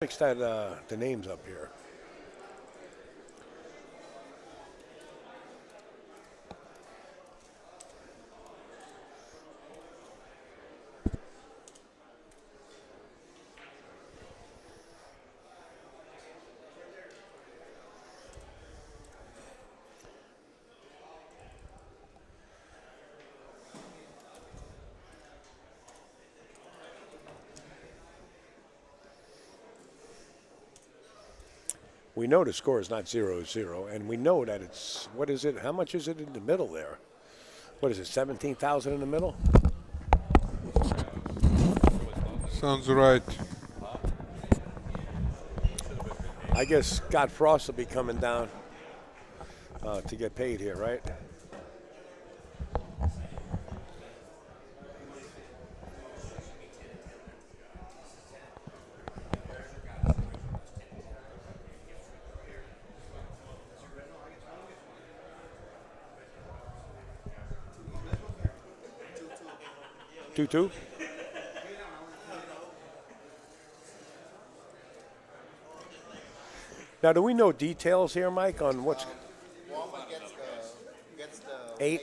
Fix that the names up here. We know the score is not 0-0, and we know that it's, what is it? How much is it in the middle there? What is it, 17,000 in the middle? Sounds right. I guess Scott Frost will be coming down to get paid here, right? Two. Now, do we know details here, Mike, on what's Guama gets the eight?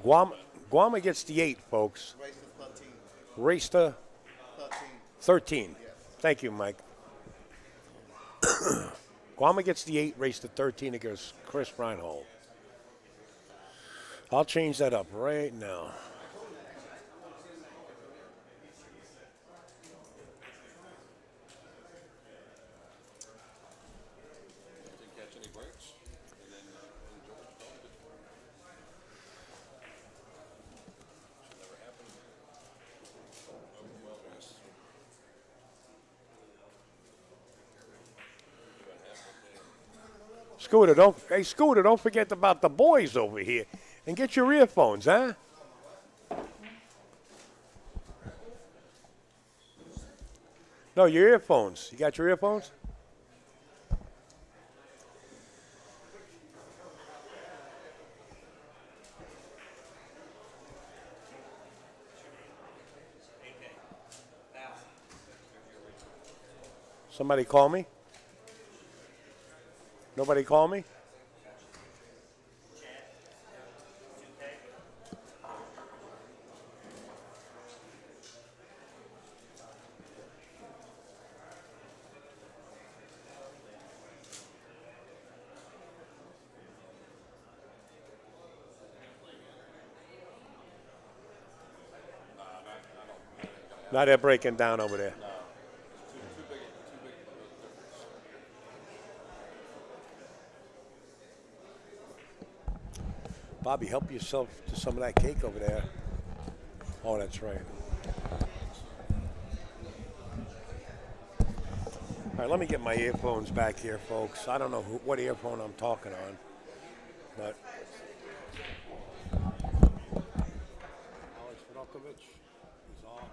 Guama gets the 8, folks. race to 13. Race to 13. 13. Yes. Thank you, Mike. Guama gets the 8, race to 13 against Chris Reinhold. I'll change that up right now. Scooter, don't forget about the boys over here. And get your earphones, huh? No, your earphones. You got your earphones? Somebody call me? Nobody call me? Now they're breaking down over there. Bobby, help yourself to some of that cake over there. Oh, that's right. All right, let me get my earphones back here, folks. I don't know what earphone I'm talking on, but Alex Vodakovich is off.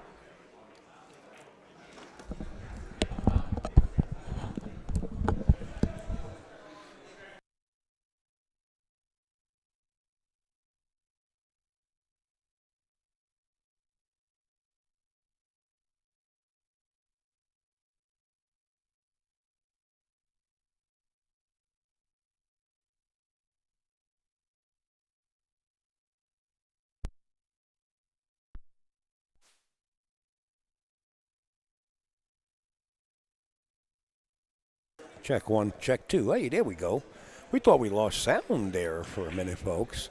Check one, check two. Hey, there we go. We thought we lost sound there for a minute, folks.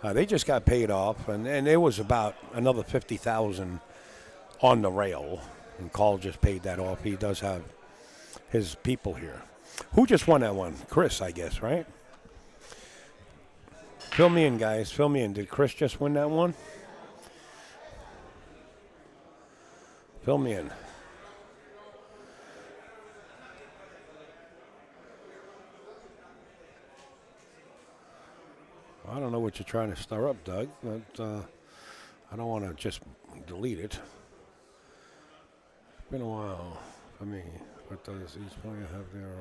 They just got paid off, and it was about another 50,000 on the rail, and Carl just paid that off. He does have his people here. Who just won that one? Chris, I guess, right? Fill me in, guys. Fill me in. Did Chris just win that one? Fill me in. I don't know what you're trying to stir up, Doug, but I don't want to just delete it. It's been a while for me. What does each player have there?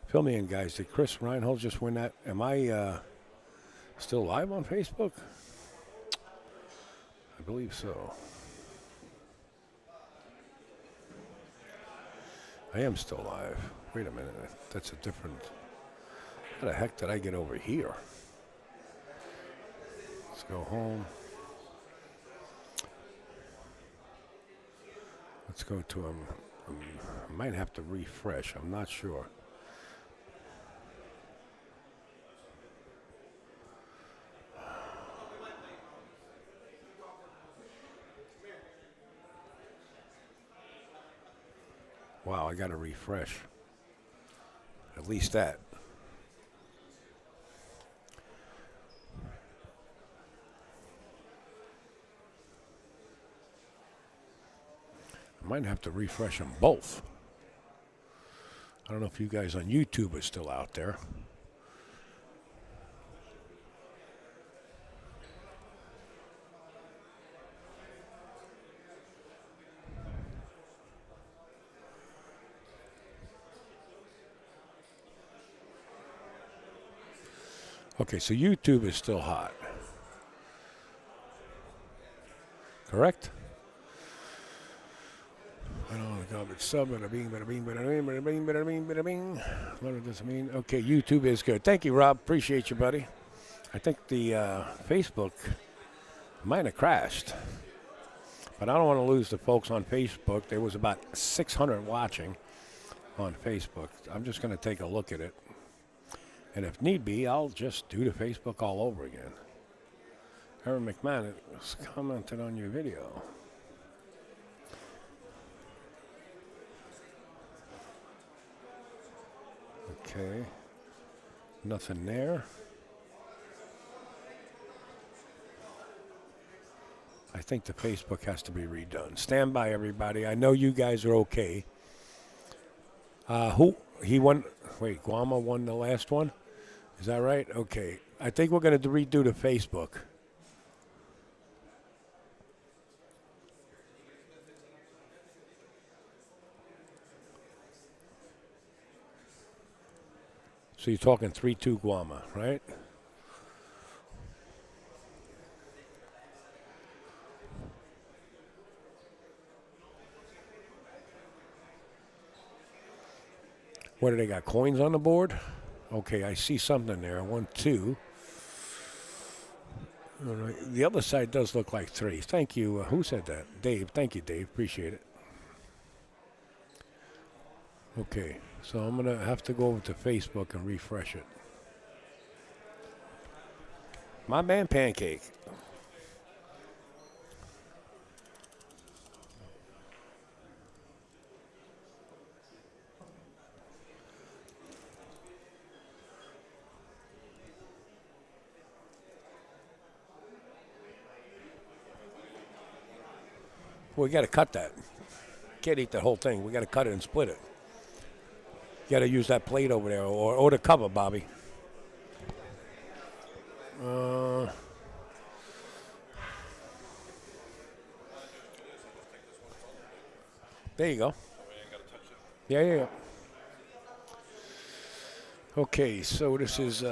Fill me in, guys. Did Chris Reinhold just win that? Am I still live on Facebook? I believe so. I am still live. Wait a minute. That's a different. How the heck did I get over here? Let's go home. Let's go to I might have to refresh. I'm not sure. Wow, I got to refresh. At least that. I might have to refresh them both. I don't know if you guys on YouTube are still out there. Okay, so YouTube is still hot. Correct? I don't know, garbage sub, bada bing, bada bing, bada bing, bada bing, bada bing, bada bing. What does it mean? Okay, YouTube is good. Thank you, Rob. Appreciate you, buddy. I think the Facebook might have crashed. But I don't want to lose the folks on Facebook. There was about 600 watching on Facebook. I'm just going to take a look at it. And if need be, I'll just do the Facebook all over again. Aaron McMahon has commented on your video. Okay. Nothing there. I think the Facebook has to be redone. Stand by, everybody. I know you guys are okay. Who? He won. Wait, Guama won the last one? Is that right? Okay. I think we're going to redo the Facebook. So you're talking 3-2 Guama, right? What do they got? Coins on the board? Okay, I see something there. 1, 2. All right. The other side does look like 3. Thank you. Who said that? Dave. Thank you, Dave. Appreciate it. Okay, so I'm going to have to go over to Facebook and refresh it. My man Pancake. We got to cut that. Can't eat the whole thing. We got to cut it and split it. You got to use that plate over there or the cover, Bobby. There you go. Yeah. Okay, so this is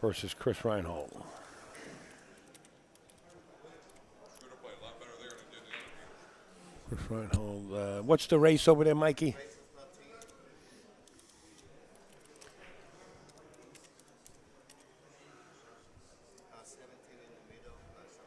versus Chris Reinhold. Chris Reinhold. What's the race over there, Mikey? 17 in the middle, some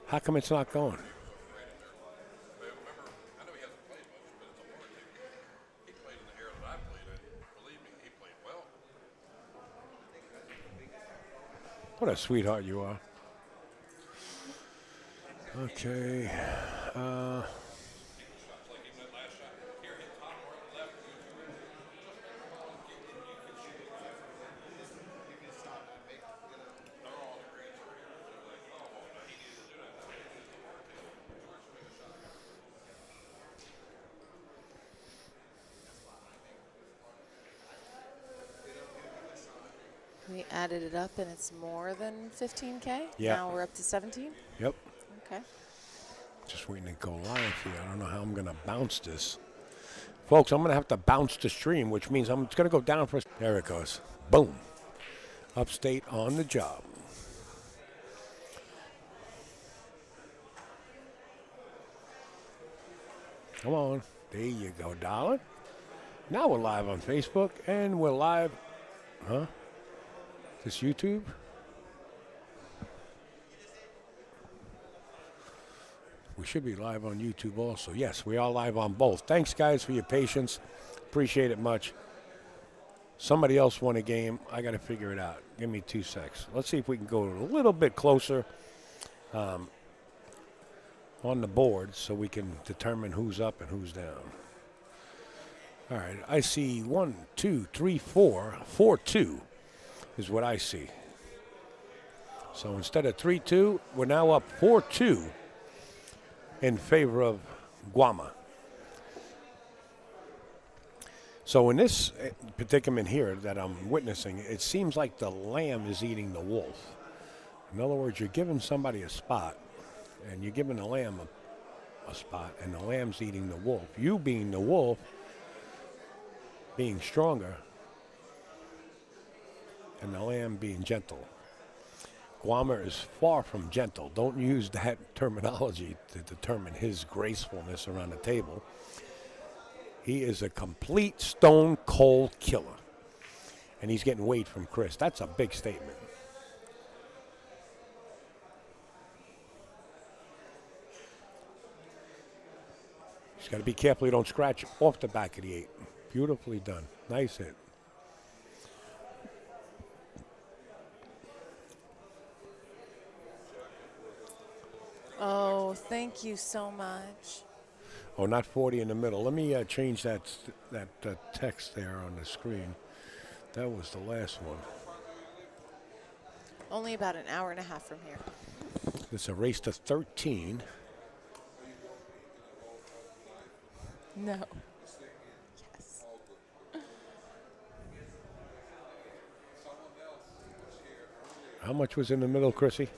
How come it's not going? What a sweetheart you are. Okay. Uh, We added it up and it's more than 15K? Yeah. Now we're up to 17? yep. Okay. Just waiting to go live here. I don't know how I'm going to bounce this. Folks, I'm going to have to bounce the stream, which means it's going to go down for. There it goes. Boom. Upstate on the job. Come on. There you go, darling. Now we're live on Facebook, and we're live. Huh? This YouTube? We should be live on YouTube also. Yes, we are live on both. Thanks, guys, for your patience. Appreciate it much. Somebody else won a game. I got to figure it out. Give me 2 secs. Let's see if we can go a little bit closer on the board so we can determine who's up and who's down. All right, I see 1, 2, 3, 4. 4-2 is what I see. So instead of 3-2, we're now up 4-2 in favor of Guama. So in this predicament here that I'm witnessing, it seems like the lamb is eating the wolf. In other words, you're giving somebody a spot, and you're giving the lamb a spot, and the lamb's eating the wolf. You being the wolf, being stronger, and the lamb being gentle. Guama is far from gentle. Don't use that terminology to determine his gracefulness around the table. He is a complete stone cold killer. And he's getting weight from Chris. That's a big statement. Just got to be careful you don't scratch off the back of the 8. Beautifully done. Nice hit. Oh, thank you so much. Oh, not 40 in the middle. Let me change that text there on the screen. That was the last one. Only about an hour and a half from here. It's a race to 13. No. Yes. How much was in the middle, Chrissy?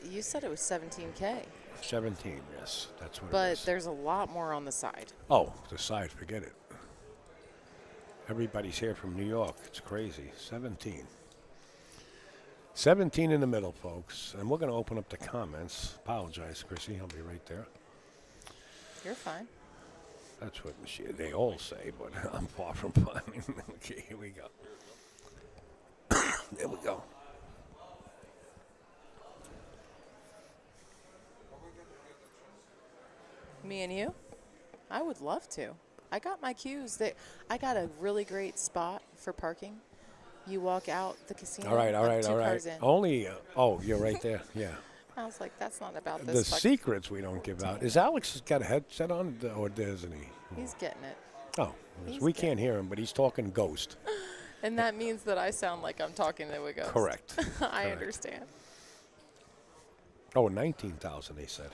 You said it was 17K, 17, yes. That's what it but is. there's a lot more on the side. Oh, the side, forget it. Everybody's here from New York. It's crazy. 17. 17 in the middle, folks. And we're going to open up the comments. Apologize, Chrissy. I'll be right there. You're fine. That's what they all say, but I'm far from fine. Okay, here we go. There we go. Me and you? I would love to. I got my cues. I got a really great spot for parking. You walk out the casino. All right. Two cars in. Only, you're right there. Yeah. I was like, that's not about The this. secrets we don't give out. Is Alex got a headset on, or doesn't he? He's getting it. Oh, He's we good. can't hear him, but he's talking ghost. And that means that I sound like I'm talking to a ghost. Correct. I Correct. understand. Oh, 19,000, they said.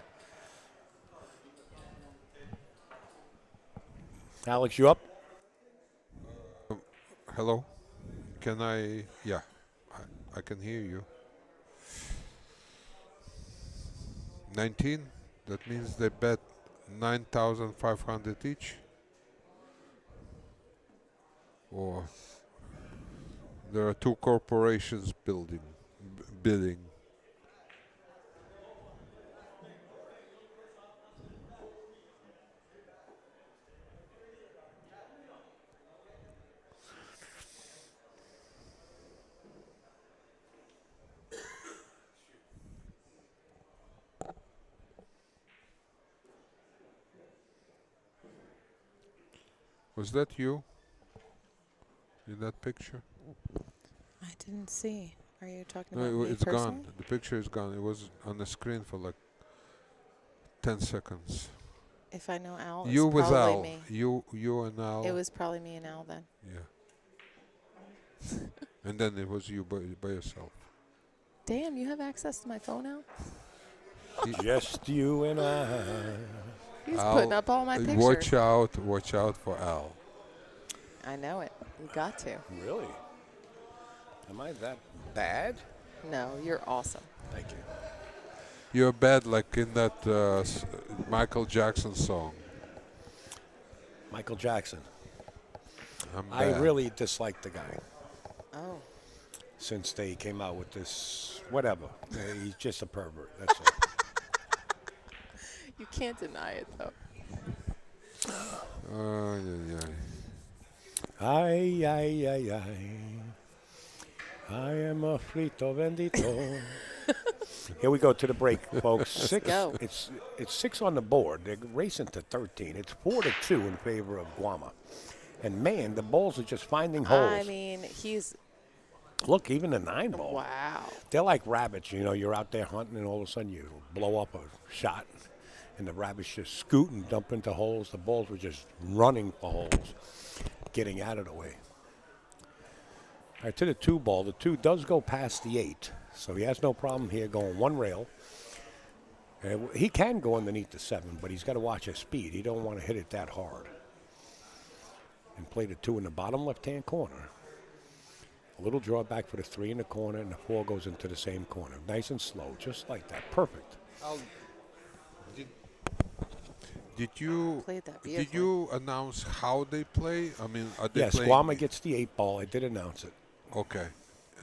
Alex, you up? Hello? Can I? Yeah, I can hear you. 19? That means they bet 9,500 each? Or there are two corporations bidding. Was that you in that picture? I didn't see. Are you talking No, about me it's personally? gone. The picture is gone. It was on the screen for like 10 seconds. If I know Al, You it's with probably Al. me. You and Al. It was probably me and Al then. Yeah. And then it was you by yourself. Damn, you have access to my phone now? Just you and I. He's Al, putting up all my pictures. Watch out for Al. I know it. You got to. Really? Am I that bad? No, you're awesome. Thank you. You're bad like in that Michael Jackson song. Michael Jackson. I'm I bad. really dislike the guy Oh. since they came out with this, whatever. He's just a pervert. That's all. You can't deny it, though. Yeah. Ay, ay, ay, ay. I am a frito bendito. Here we go to the break, folks. Six. go. It's 6 on the board. They're racing to 13. It's 4-2 in favor of Guama. And man, the balls are just finding holes. I mean, he's. Look, even the 9 ball. Wow. They're like rabbits. You know, you're out there hunting, and all of a sudden you blow up a shot, and the rabbits just scoot and dump into holes. The balls were just running for holes, getting out of the way. All right, to the 2 ball. The 2 does go past the 8, so he has no problem here going one rail. He can go underneath the 7, but he's got to watch his speed. He don't want to hit it that hard. And play the 2 in the bottom left-hand corner. A little drawback for the 3 in the corner, and the 4 goes into the same corner. Nice and slow, just like that. Perfect. Did you Played that did beautifully. you announce how they play? I mean, are they Yes, playing? Guama gets the 8 ball. I did announce it. Okay,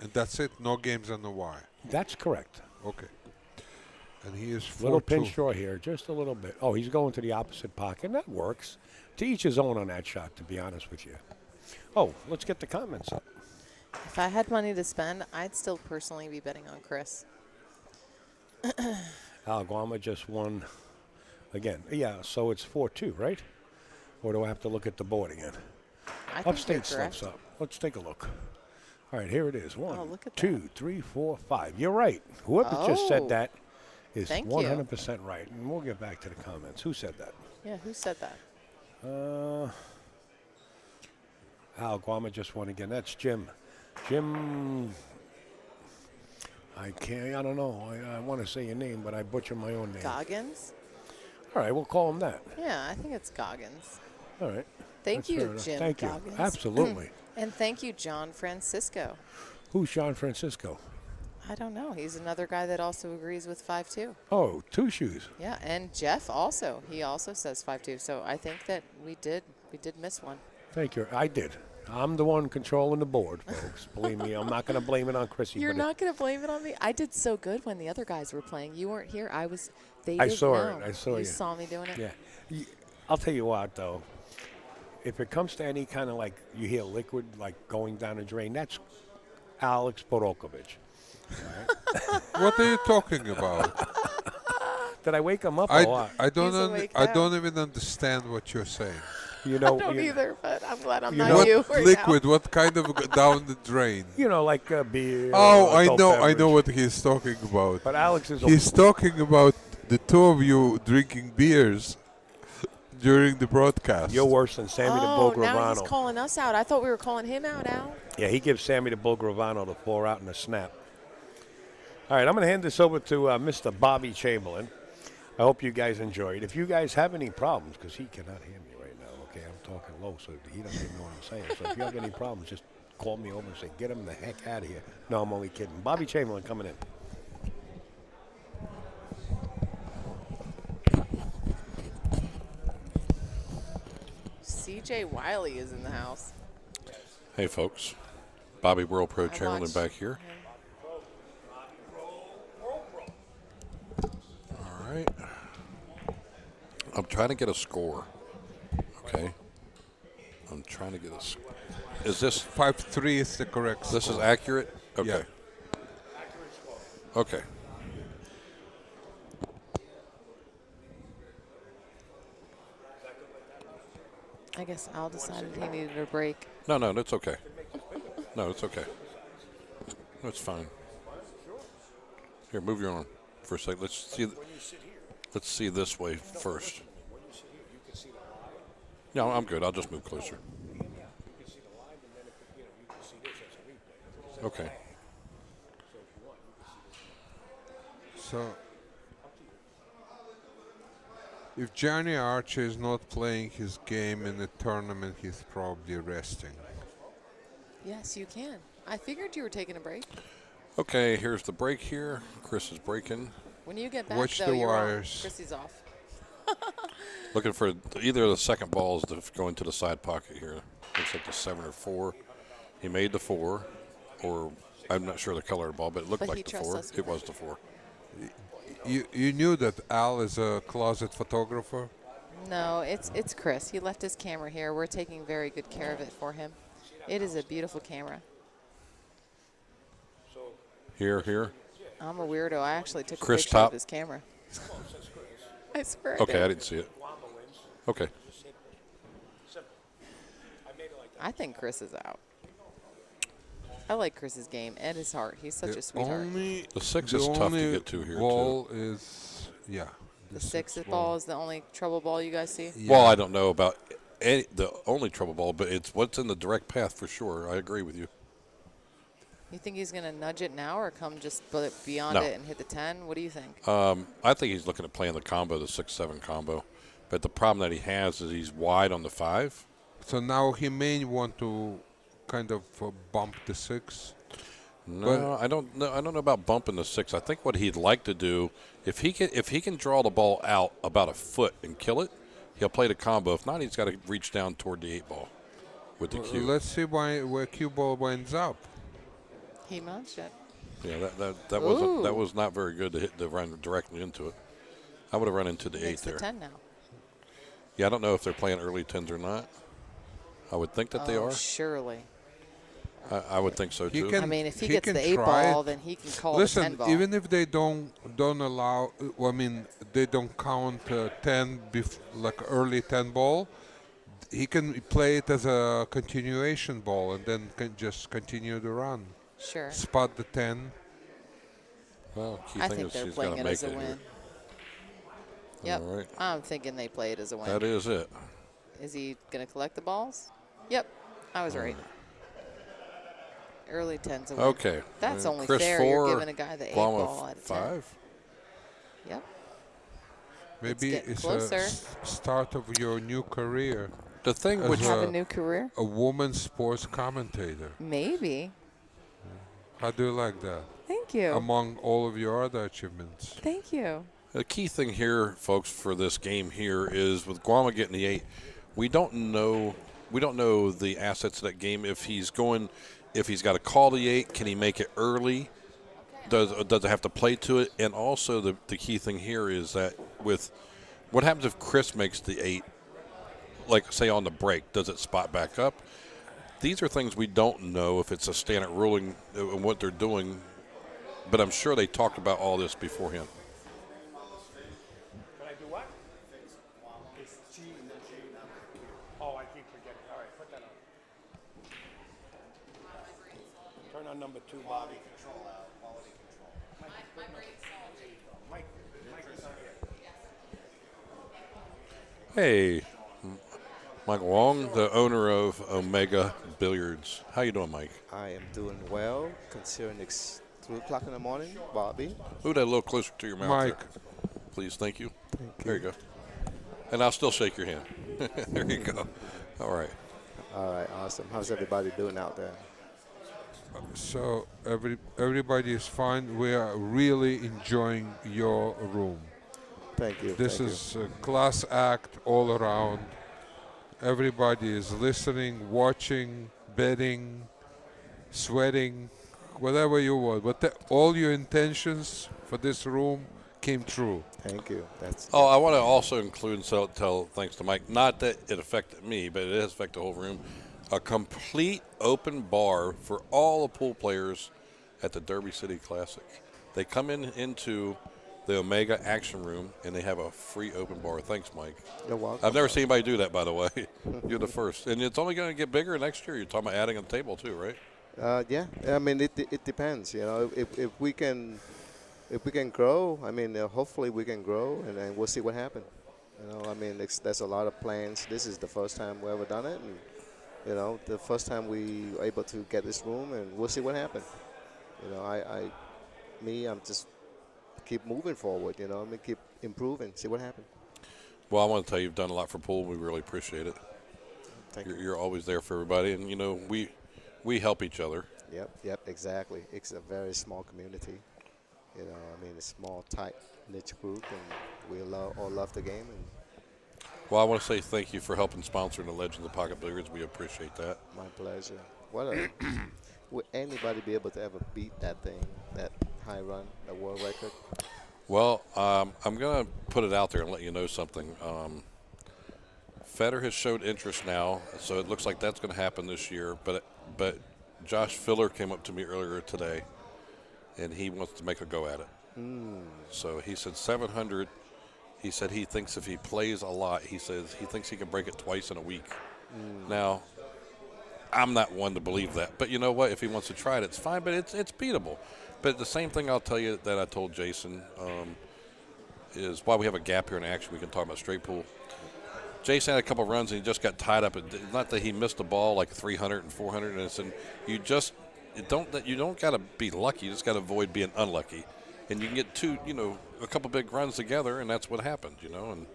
and that's it. No games on the wire. That's correct. Okay. And he is 4-2. Little pinch draw here, just a little bit. Oh, he's going to the opposite pocket, and that works. To each his own on that shot, to be honest with you. Oh, let's get the comments up. If I had money to spend, I'd still personally be betting on Chris. Guama just won again. Yeah, so it's 4-2, right? Or do I have to look at the board again? I think you're Upstate slips correct. up. Let's take a look. All right, here it is. Oh, One, look at 2, 3, 4, 5. You're right. Whoever just Oh. said that is Thank you. 100% right. And we'll get back to the comments. Who said that? Yeah, who said that? Guama just won again. That's Jim. Jim, I don't know. I want to say your name, but I butcher my own name. Goggins? All right, we'll call him that. Yeah, I think it's Goggins. All right. Thank That's fair you, enough. Jim Thank Goggins. you. Absolutely. And thank you, John Francisco. Who's John Francisco? I don't know. He's another guy that also agrees with 5-2. Oh, Two Shoes. Yeah, and Jeff also. He also says 5-2. So I think that we did miss one. Thank you. I did. I'm the one controlling the board, folks. Believe me, I'm not going to blame it on Chrissy. You're but not going to blame it on me. I did so good when the other guys were playing. You weren't here. I was. They I didn't saw know. it. I saw you. You saw me doing it. Yeah. I'll tell you what, though. If it comes to any kind of like you hear liquid like going down a drain, that's Alex Borokovich. What are you talking about? Did I wake him up or what? I don't He's awake I now. don't even understand what you're saying. You know, I don't either, but I'm glad I'm You not know- What you right liquid? What kind of down the drain? You know, like beer. Oh, or I adult know beverage. what he's talking about. But Alex is a He's talking about the two of you drinking beers during the broadcast. You're worse than Sammy the Bull Oh, now he's Gravano. calling us out. I thought we were calling him out, Al. Yeah, he gives Sammy the Bull Gravano the 4 out and a snap. All right, I'm going to hand this over to Mr. Bobby Chamberlain. I hope you guys enjoyed. If you guys have any problems, because he cannot hear me right now, okay? I'm talking low, so he doesn't even know what I'm saying. So if you have any problems, just call me over and say, get him the heck out of here. No, I'm only kidding. Bobby Chamberlain coming in. CJ Wiley is in the house. Hey, folks. Bobby World Pro I Chamberlain watched back here. him. All right. I'm trying to get a score. Okay. I'm trying to get a score. Is this 5-3 is the correct. this is score. accurate? Okay. Yeah. Okay. I guess Al decided he needed a break. No, that's okay. No, it's okay. That's fine. Here, move your arm for a second. Let's see. Let's see this way first. No, I'm good. I'll just move closer. Okay. So, if Johnny Archer is not playing his game in the tournament, he's probably resting. Yes, you can. I figured you were taking a break. Okay, here's the break here. Chris is breaking. When you get back, Watch though, the you're on. wires. Chrissy's off. Looking for either of the second balls to go into the side pocket here. Looks like the 7 or 4. He made the 4, or I'm not sure the color of the ball, but it looked But he like the trusts 4. us. It was the 4. You knew that Al is a closet photographer? No, it's Chris. He left his camera here. We're taking very good care of it for him. It is a beautiful camera. Here. I'm a weirdo. I actually took Chris a picture top. of his camera. I swear. Okay, I did. didn't see it. Okay. I think Chris is out. I like Chris's game and his heart. He's such a The sweetheart. only The 6 the is tough to only get to here, ball is The six ball is the only trouble ball you guys see. Yeah. Well, I don't know about the only trouble ball, but it's what's in the direct path for sure. I agree with you. You think he's going to nudge it now or come just beyond No. it and hit the 10? What do you think? I think he's looking at playing the combo, the 6-7 combo. But the problem that he has is he's wide on the 5. So now he may want to kind of bump the 6. No, I don't know. I don't know about bumping the 6. I think what he'd like to do, if he can draw the ball out about a foot and kill it, he'll play the combo. If not, he's got to reach down toward the 8 ball with the cue. Let's see where cue ball winds up. He nudged it. Yeah, that was not very good to run directly into it. I would have run into the 8 Makes there. the 10 now. Yeah, I don't know if they're playing early 10s or not. I would think that they are. Surely. I would think so too. can- I mean, if he He gets can the 8 try ball, it. then he can call Listen, the 10 ball. even if they don't allow, they don't count 10 like early 10 ball, he can play it as a continuation ball and then can just continue the run. Sure. Spot the 10. Well, key I thing think is they're he's playing got to it make as a it here. win. Yep. All right. I'm thinking they play it as a win. That is it. Is he going to collect the balls? Yep. I was right. Early 10's a win. Okay. That's only Chris fair. 4, You're giving a guy the 8 Guama ball out of 10. 5. Yep. Maybe getting it's closer. a start of your new career. The thing As which Have a new career? A woman sports commentator. Maybe. How do you like that? Thank you. Among all of your other achievements. Thank you. the key thing here, folks, for this game here is with Guama getting the 8, we don't know the assets of that game. If he's got to call the 8, can he make it early? Does it have to play to it? And also the key thing here is that with what happens if Chris makes the 8, like say on the break, does it spot back up? These are things we don't know if it's a standard ruling and what they're doing, but I'm sure they talked about all this beforehand. Can I do what? It's G and then G. Oh, I keep forgetting. All right, put that on. Turn on number 2, Bobby. Quality control. Mike is on here. Hey, Mike Wong, the owner of Omega Billiards. How you doing, Mike? I am doing well, considering it's 3 o'clock in the morning, Bobby. Move that a little closer to your mouth, Mike. there. Please, thank you. There you go. And I'll still shake your hand. There you go. All right. All right, awesome. How's everybody doing out there? So everybody is fine. We are really enjoying your room. Thank you. This thank is a class act all around. Everybody is listening, watching, betting, sweating, whatever you want. But all your intentions for this room came true. you. Thank you. That's Oh, I want to also include, so tell thanks to Mike, not that it affected me, but it has affected the whole room, a complete open bar for all the pool players at the Derby City Classic. They come into the Omega Action Room, and they have a free open bar. Thanks, Mike. You're welcome. I've never seen anybody do that, by the way. You're the first. And it's only going to get bigger next year. You're talking about adding a table, too, right? Yeah, I mean it depends. You know, if we can grow, I mean hopefully we can grow, and then we'll see what happens. You know, I mean there's a lot of plans. This is the first time we ever done it, and you know the first time we were able to get this room, and we'll see what happens. You know, I'm just keep moving forward. You know, I mean keep improving, see what happens. Well, I want to tell you, you've done a lot for pool. We really appreciate it. Thank you. You're always there for everybody, and you know we help each other. Yep, exactly. It's a very small community. You know, I mean, a small, tight, niche group, and we all love the game. And Well, I want to say thank you for helping sponsor the Legends of Pocket Billiards. We appreciate that. my pleasure. Would anybody be able to ever beat that thing, that high run, the world record? Well, I'm going to put it out there and let you know something. Federer has showed interest now, so it looks like that's going to happen this year. But Josh Filler came up to me earlier today, and he wants to make a go at it. So he said 700. He said he thinks if he plays a lot, he says he thinks he can break it twice in a week. Now, I'm not one to believe that. But you know what? If he wants to try it, it's fine, but it's beatable. But the same thing I'll tell you that I told Jason is why we have a gap here in action. We can talk about straight pool. Jason had a couple runs, and he just got tied up. Not that he missed the ball like 300 and 400. And it's you don't got to be lucky. You just got to avoid being unlucky. And you can get a couple big runs together, and that's what happened, And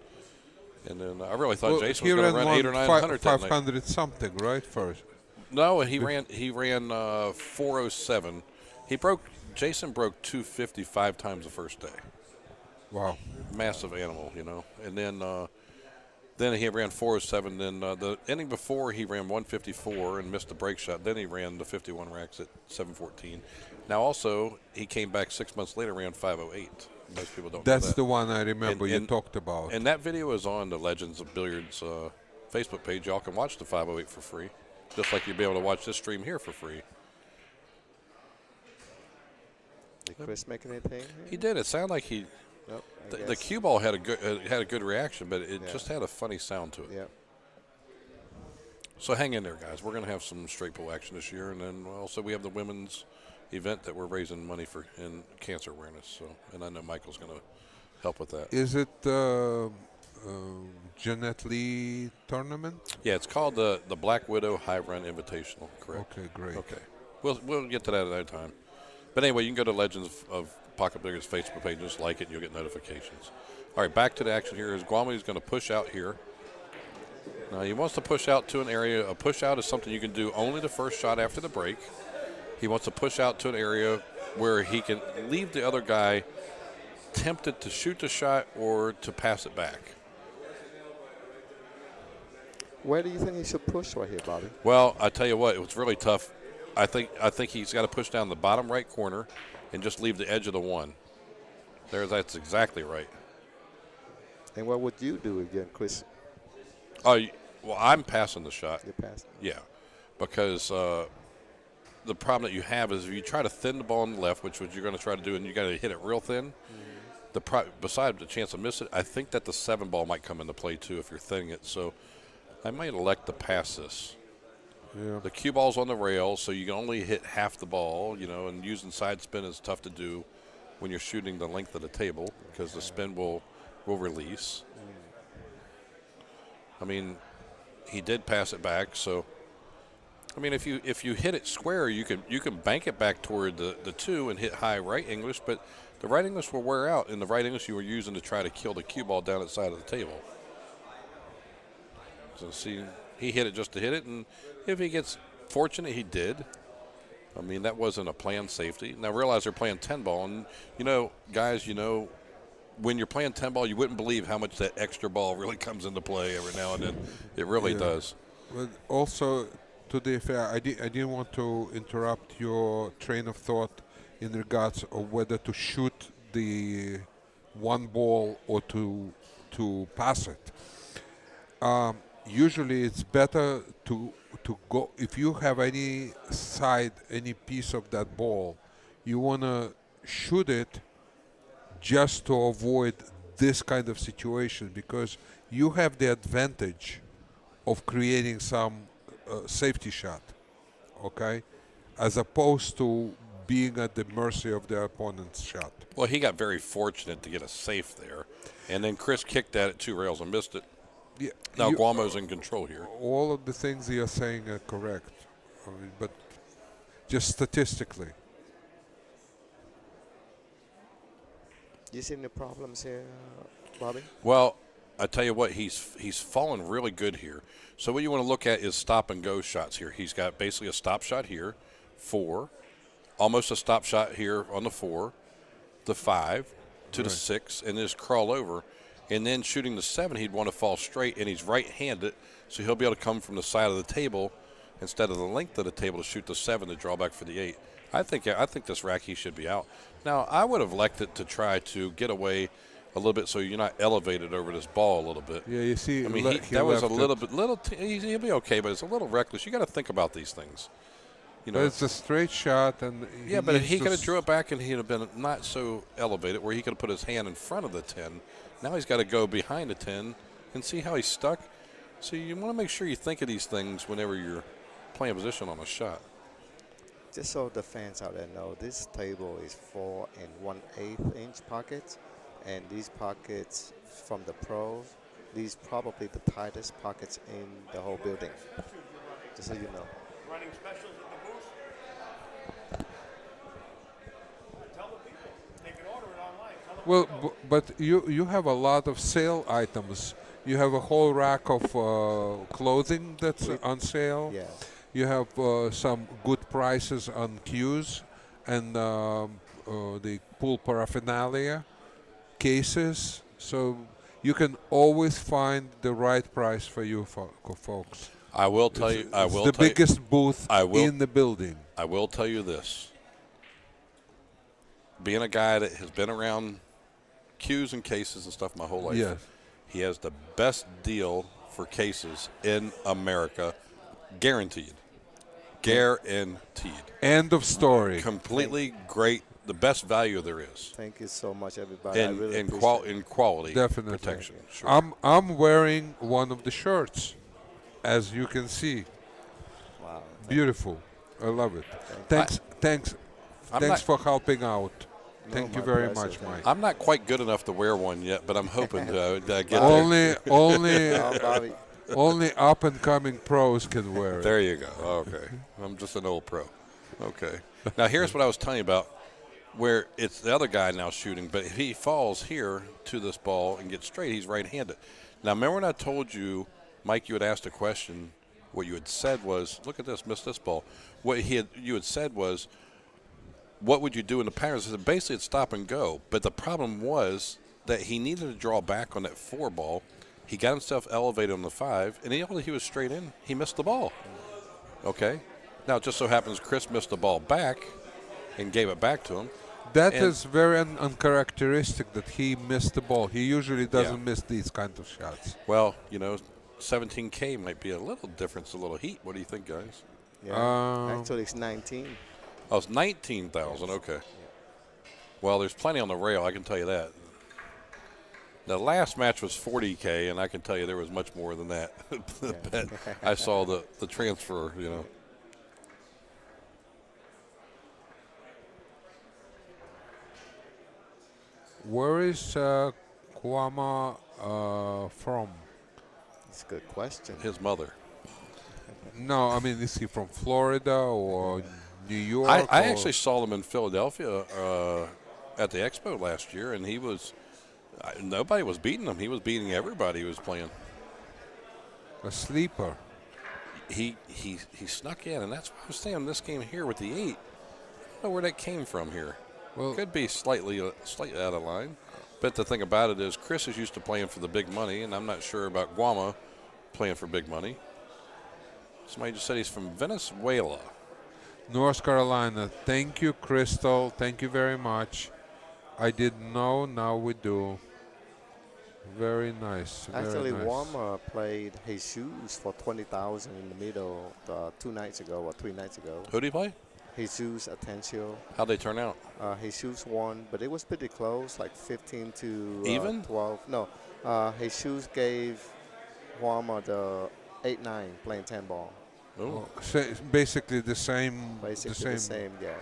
then I really thought Jason was going to run 800 or 900 that night. 500 something, right? First. No, he ran 407. Jason broke 250 5 times the first day. Wow. Massive animal, And then he ran 407. Then the inning before he ran 154 and missed the break shot. Then he ran the 51 racks at 714. Now also he came back 6 months later, ran 508. Most people don't know That's that. the one I remember And- you and- talked about. And that video is on the Legends of Billiards Facebook page. Y'all can watch the 508 for free, just like you'll be able to watch this stream here for free. Did Chris make anything? He did. It sounded like he. Nope, I The guess. cue ball had a good reaction, but it Yeah. just had a funny sound to it. Yep. So hang in there, guys. We're going to have some straight pool action this year, and then also we have the women's event that we're raising money for in cancer awareness. So, and I know Michael's going to help with that. Is it Jeanette Lee tournament? Yeah, it's called the Black Widow High Run Invitational. Correct. Okay, great. Okay. We'll get to that at another time. But anyway, you can go to Legends of Pocket Billiards Facebook page, just like it, and you'll get notifications. All right, back to the action here. Is Guama is going to push out here. Now, he wants to push out to an area. A push out is something you can do only the first shot after the break. He wants to push out to an area where he can leave the other guy tempted to shoot the shot or to pass it back. Where do you think he should push right here, Bobby? Well, I tell you what, it was really tough. I think he's got to push down the bottom right corner and just leave the edge of the one. That's exactly right. And what would you do again, Chris? Oh, well, I'm passing the shot. You passed. Yeah, because the problem that you have is if you try to thin the ball on the left, which you're going to try to do, and you got to hit it real thin. Besides the chance of miss it, I think that the 7 ball might come into play too if you're thinning it. So I might elect to pass this. Yeah. The cue ball's on the rail, so you can only hit half the ball, and using side spin is tough to do when you're shooting the length of the table because the spin will release. I mean, he did pass it back, so I mean, if you hit it square, you can bank it back toward the 2 and hit high right English, but the right English will wear out, and the right English you were using to try to kill the cue ball down its side of the table. So see, he hit it just to hit it, and if he gets fortunate, he did. I mean, that wasn't a planned safety. Now realize they're playing 10 ball, and guys, when you're playing 10 ball, you wouldn't believe how much that extra ball really comes into play every now and then. It really does. But also, to the affair, I didn't want to interrupt your train of thought in regards of whether to shoot the one ball or to pass it. Usually, it's better to go if you have any piece of that ball, you want to shoot it just to avoid this kind of situation, because you have the advantage of creating some safety shot, okay, as opposed to being at the mercy of the opponent's shot. Well, he got very fortunate to get a safe there, and then Chris kicked at it 2 rails and missed it. Yeah, Now you- Guamo's in control here. all of the things you're saying are correct, but just statistically. You see any problems here, Bobby? Well, I tell you what, he's fallen really good here. So what you want to look at is stop and go shots here. He's got basically a stop shot here, 4, almost a stop shot here on the 4, the 5, to the 6, and just crawl over. And then shooting the 7, he'd want to fall straight, and he's right-handed, so he'll be able to come from the side of the table instead of the length of the table to shoot the 7 to draw back for the 8. I think this rack he should be out. Now, I would have elected to try to get away a little bit so you're not elevated over this ball a little bit. Yeah, you see, I mean, that was a little bit, he'll be okay, but it's a little reckless. You got to think about these things. You know, But it's a straight shot, and yeah, but needs he to could have drew it back and he'd have been not so elevated where he could have put his hand in front of the 10. Now he's got to go behind the 10 and see how he's stuck. So you want to make sure you think of these things whenever you're playing position on a shot. Just so the fans out there know, this table is 4 1/8 inch pockets, and these pockets from the pros, these probably the tightest pockets in the whole building. Just so you know. Running specials at the booth. Tell the people they can order it online. Tell them Well, but you have a lot of sale items. You have a whole rack of clothing that's on sale. Yeah. You have some good prices on cues and the pool paraphernalia cases. So you can always find the right price for you, folks. I will tell you. I It's will the tell biggest booth I will- in the building. I will tell you this. Being a guy that has been around cues and cases and stuff my whole life, Yes. he has the best deal for cases in America, guaranteed. Guaranteed. End of story. Completely great, the best value there is. Thank you so much, everybody. I really In appreciate it. in quality Definitely. protection. Sure. I'm wearing one of the shirts, as you can see. Wow. Beautiful. I love it. Thanks I'm for not- helping out. Thank you my very pleasure. much, Mike. I'm not quite good enough to wear one yet, but I'm hoping to get there. Only Oh, Bobby. only up and coming pros can wear it. There you go. Okay. I'm just an old pro. Okay. Now, here's what I was telling you about where it's the other guy now shooting, but if he falls here to this ball and gets straight, he's right-handed. Now, remember when I told you, Mike, you had asked a question, what you had said was, look at this, missed this ball. What you had said was, what would you do in the patterns? I said, basically, it's stop and go. But the problem was that he needed to draw back on that 4 ball. He got himself elevated on the 5, and he was straight in. He missed the ball. Okay? Now, it just so happens Chris missed the ball back and gave it back to him. That And- is very uncharacteristic that he missed the ball. He usually doesn't Yeah. miss these kind of shots. Well, 17K might be a little difference, a little heat. What do you think, guys? Yeah. Actually, it's 19. Oh, it's 19,000. Okay. Well, there's plenty on the rail, I can tell you that. The last match was 40K, and I can tell you there was much more than that. But I saw the transfer, Where is Guama from? It's a good question. His mother. No, I mean, is he from Florida or New York? I or- actually saw him in Philadelphia at the Expo last year, and he was nobody was beating him. He was beating everybody he was playing. a sleeper. He snuck in, and that's why I was saying this game here with the 8. I don't know where that came from here. Well, Could be slightly out of line. But the thing about it is Chris is used to playing for the big money, and I'm not sure about Guama playing for big money. Somebody just said he's from Venezuela. North Carolina. Thank you, Crystal. Thank you very much. I didn't know. Now we do. Very nice. Very Actually, nice. Guama played Jesus for 20,000 in the middle 2 nights ago or 3 nights ago. Who did he play? Jesus Atencio. How'd they turn out? Jesus won, but it was pretty close, like 15 to Even? 12. No, Jesus gave Guama the 8-9 playing 10 ball. Oh. Basically the same. Basically the same, yes.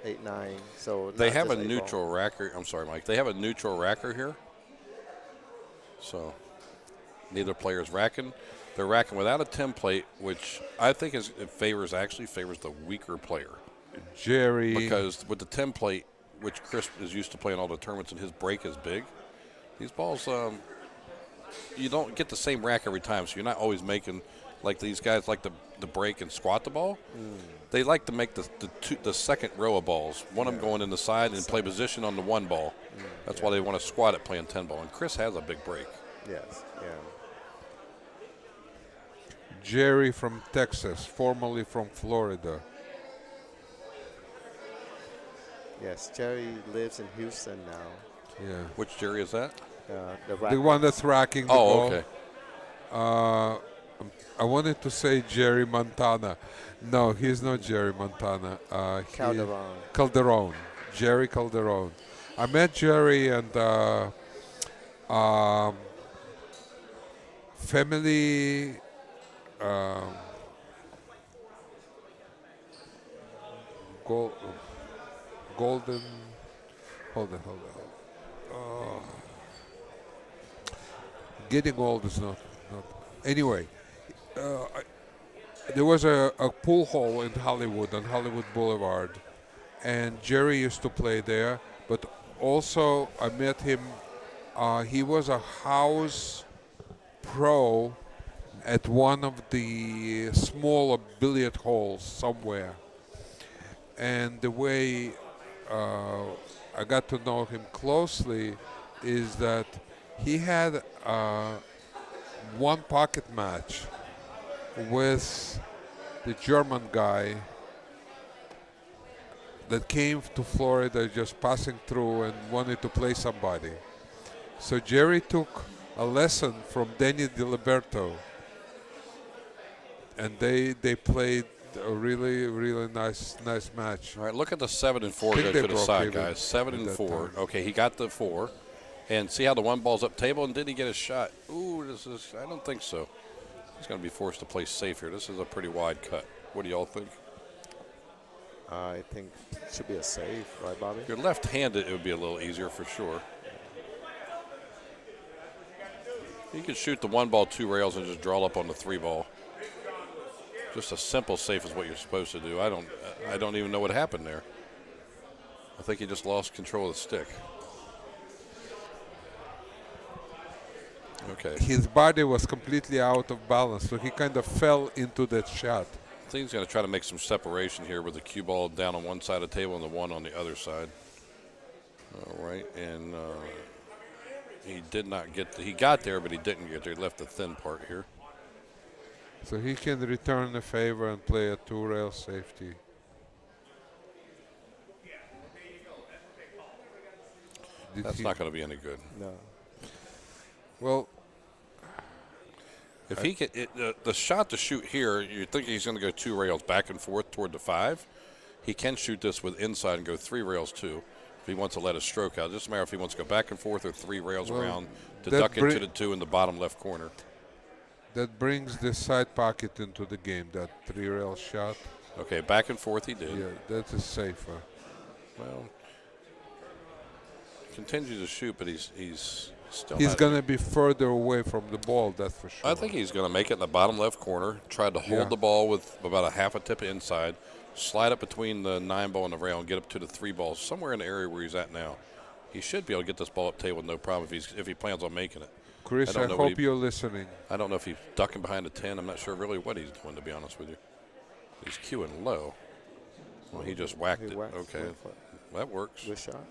8-9. So They not have a just 8 ball. neutral racker. I'm sorry, Mike. They have a neutral racker here. So neither player's racking. They're racking without a template, which I think favors the weaker player. Jerry. Because with the template, which Chris is used to playing all the tournaments, and his break is big, these balls, you don't get the same rack every time, so you're not always making, like these guys like to break and squat the ball. They like to make the second row of balls, one of them going in the side and play position on the one ball. That's why they want to squat it playing 10 ball, and Chris has a big break. Yes, yeah. Jerry from Texas, formerly from Florida. Yes, Jerry lives in Houston now. Yeah. Which Jerry is that? The one that's racking the ball. Okay. I wanted to say Jerry Montana. No, he's not Jerry Montana. Calderon. Calderon. Jerry Calderon. I met Jerry and family golden. Hold on. Getting old is not. Anyway, there was a pool hall in Hollywood, on Hollywood Boulevard, and Jerry used to play there. But also, I met him. He was a house pro at one of the smaller billiard halls somewhere. And the way I got to know him closely is that he had one pocket match with the German guy that came to Florida just passing through and wanted to play somebody. So Jerry took a lesson from Danny DiLiberto, and they played a really nice match. All right, look at the 7 and 4 Think go they to the broke side, even guys. 7 at and that 4. time. Okay, he got the 4. And see how the one ball's up table, and did he get a shot? Ooh, I don't think so. He's going to be forced to play safe here. This is a pretty wide cut. What do y'all think? I think it should be a save, right, Bobby? If you're left-handed, it would be a little easier for sure. You could shoot the 1 ball 2 rails and just draw up on the 3 ball. Just a simple safe is what you're supposed to do. I don't even know what happened there. I think he just lost control of the stick. Okay. His body was completely out of balance, so he kind of fell into that shot. I think he's going to try to make some separation here with the cue ball down on one side of the table and the one on the other side. All right, and he did not get he got there, but he didn't get there. He left the thin part here. So he can return the favor and play a 2-rail safety. That's not going to be any good. No. Well, If he can, the shot to shoot here, you think he's going to go 2 rails back and forth toward the 5. He can shoot this with inside and go 3 rails too. If he wants to let a stroke out, it doesn't matter if he wants to go back and forth or 3 rails around to duck into the 2 in the bottom left corner. that brings the side pocket into the game, that 3-rail shot. Okay, back and forth he did. Yeah, that is safer. Well, continues to shoot, but he's still. He's not- going to be further away from the ball, that's for sure. I think he's going to make it in the bottom left corner. Tried to hold the ball with about a half a tip inside, slide up between the 9 ball and the rail, and get up to the 3 balls somewhere in the area where he's at now. He should be able to get this ball up table with no problem if he plans on making it. Chris, I I don't know hope you're listening. I don't know if he's ducking behind the 10. I'm not sure really what he's doing, to be honest with you. He's cueing low. Well, he just whacked it. Okay, that works. Good shot.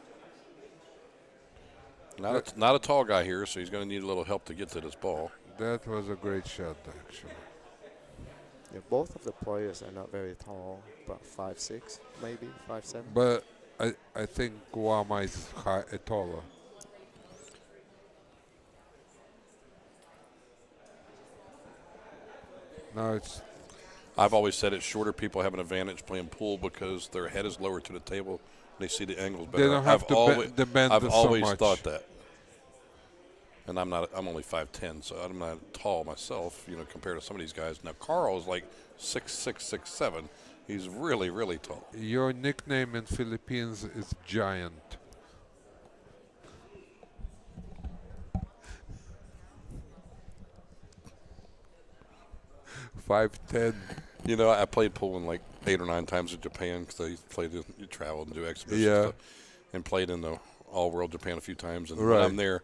Not a tall guy here, so he's going to need a little help to get to this ball. That was a great shot, actually. Yeah, both of the players are not very tall, about 5'6", maybe 5'7". But I think Guama is taller. Now it's I've always said it. Shorter people have an advantage playing pool because their head is lower to the table. They see the angles better. They don't have to bend I've so always much. thought that. And I'm not. I'm only 5'10", so I'm not tall myself. You know, compared to some of these guys. Now Carl is like 6'6", 6'7". He's really, really tall. Your nickname in Philippines is Giant. $5'10". You know, I played pool in like 8 or 9 times in Japan because I played. You travel and do exhibitions. Yeah. Stuff, and played in the All World Japan a few times. And Right. when I'm there,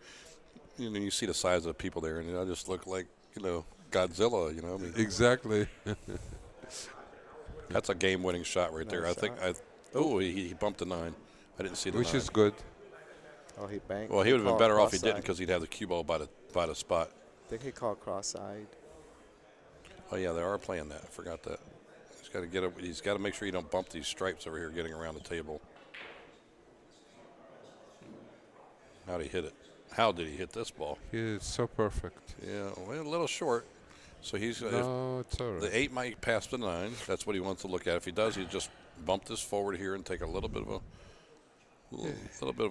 you know, you see the size of the people there, and I just look like, you know, Godzilla. You know, I mean, Exactly. that's a game-winning shot right there. Nice I think. He bumped the 9. I didn't see the Which 9. is good. Oh, he banked. Well, he would have been called better off he didn't cross-side. because he'd have the cue ball by the spot. I think he called cross-side. Oh yeah, they are playing that. I forgot that. He's got to make sure you don't bump these stripes over here getting around the table. How'd he hit it? How did he hit this ball? It's so perfect. Yeah, well, a little short. So he's No, it's all right. the 8 might pass the 9. That's what he wants to look at. If he does, he just bump this forward here and take a little bit of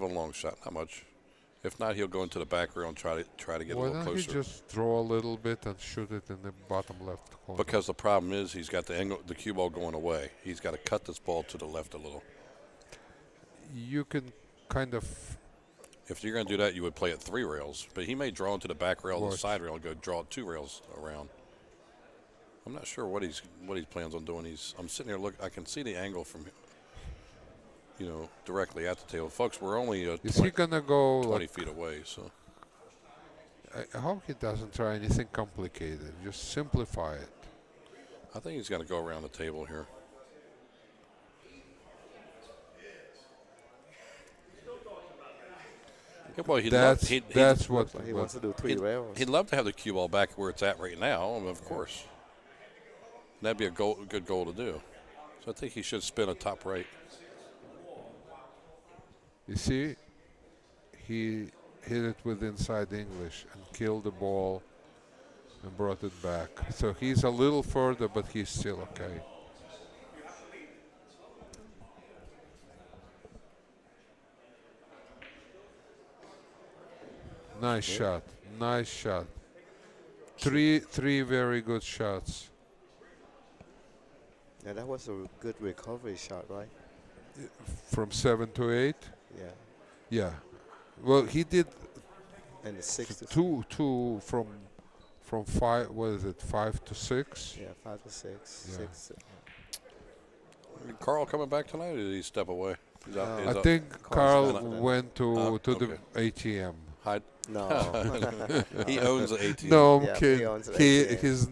a long shot. Not much. If not, he'll go into the back rail and try to get a Why little don't you closer. just draw a little bit and shoot it in the bottom left corner? Because the problem is he's got the cue ball going away. He's got to cut this ball to the left a little. You can kind of If you're going to do that, you would play at 3 rails. But he may draw into the back rail, the Watch. side rail, and go draw 2 rails around. I'm not sure what he plans on doing. I'm sitting here I can see the angle from, you know, directly at the table. Folks, we're only is he gonna go 20 like, feet away. So I hope he doesn't try anything complicated. Just simplify it. I think he's going to go around the table here. Yeah, well, That's what He wants to do 3 rails. He'd love to have the cue ball back where it's at right now, of course. That'd be a good goal to do. So I think he should spin a top right. you see. He hit it with inside English and killed the ball and brought it back. So he's a little further, but he's still okay. Nice shot. Nice shot. Three very good shots. Yeah, that was a good recovery shot, right? From 7 to 8? Yeah. Yeah. Well, he did And the 6 to two from 5. What is it? 5 to 6. Yeah, 5 to 6. Yeah. 6. Carl coming back tonight, or did he step away? He's out- he's I out- think Carl's Carl done. went to okay. the ATM. Hide. No. He owns the ATM. No, I'm Yeah, he kidding. owns an He ATM. his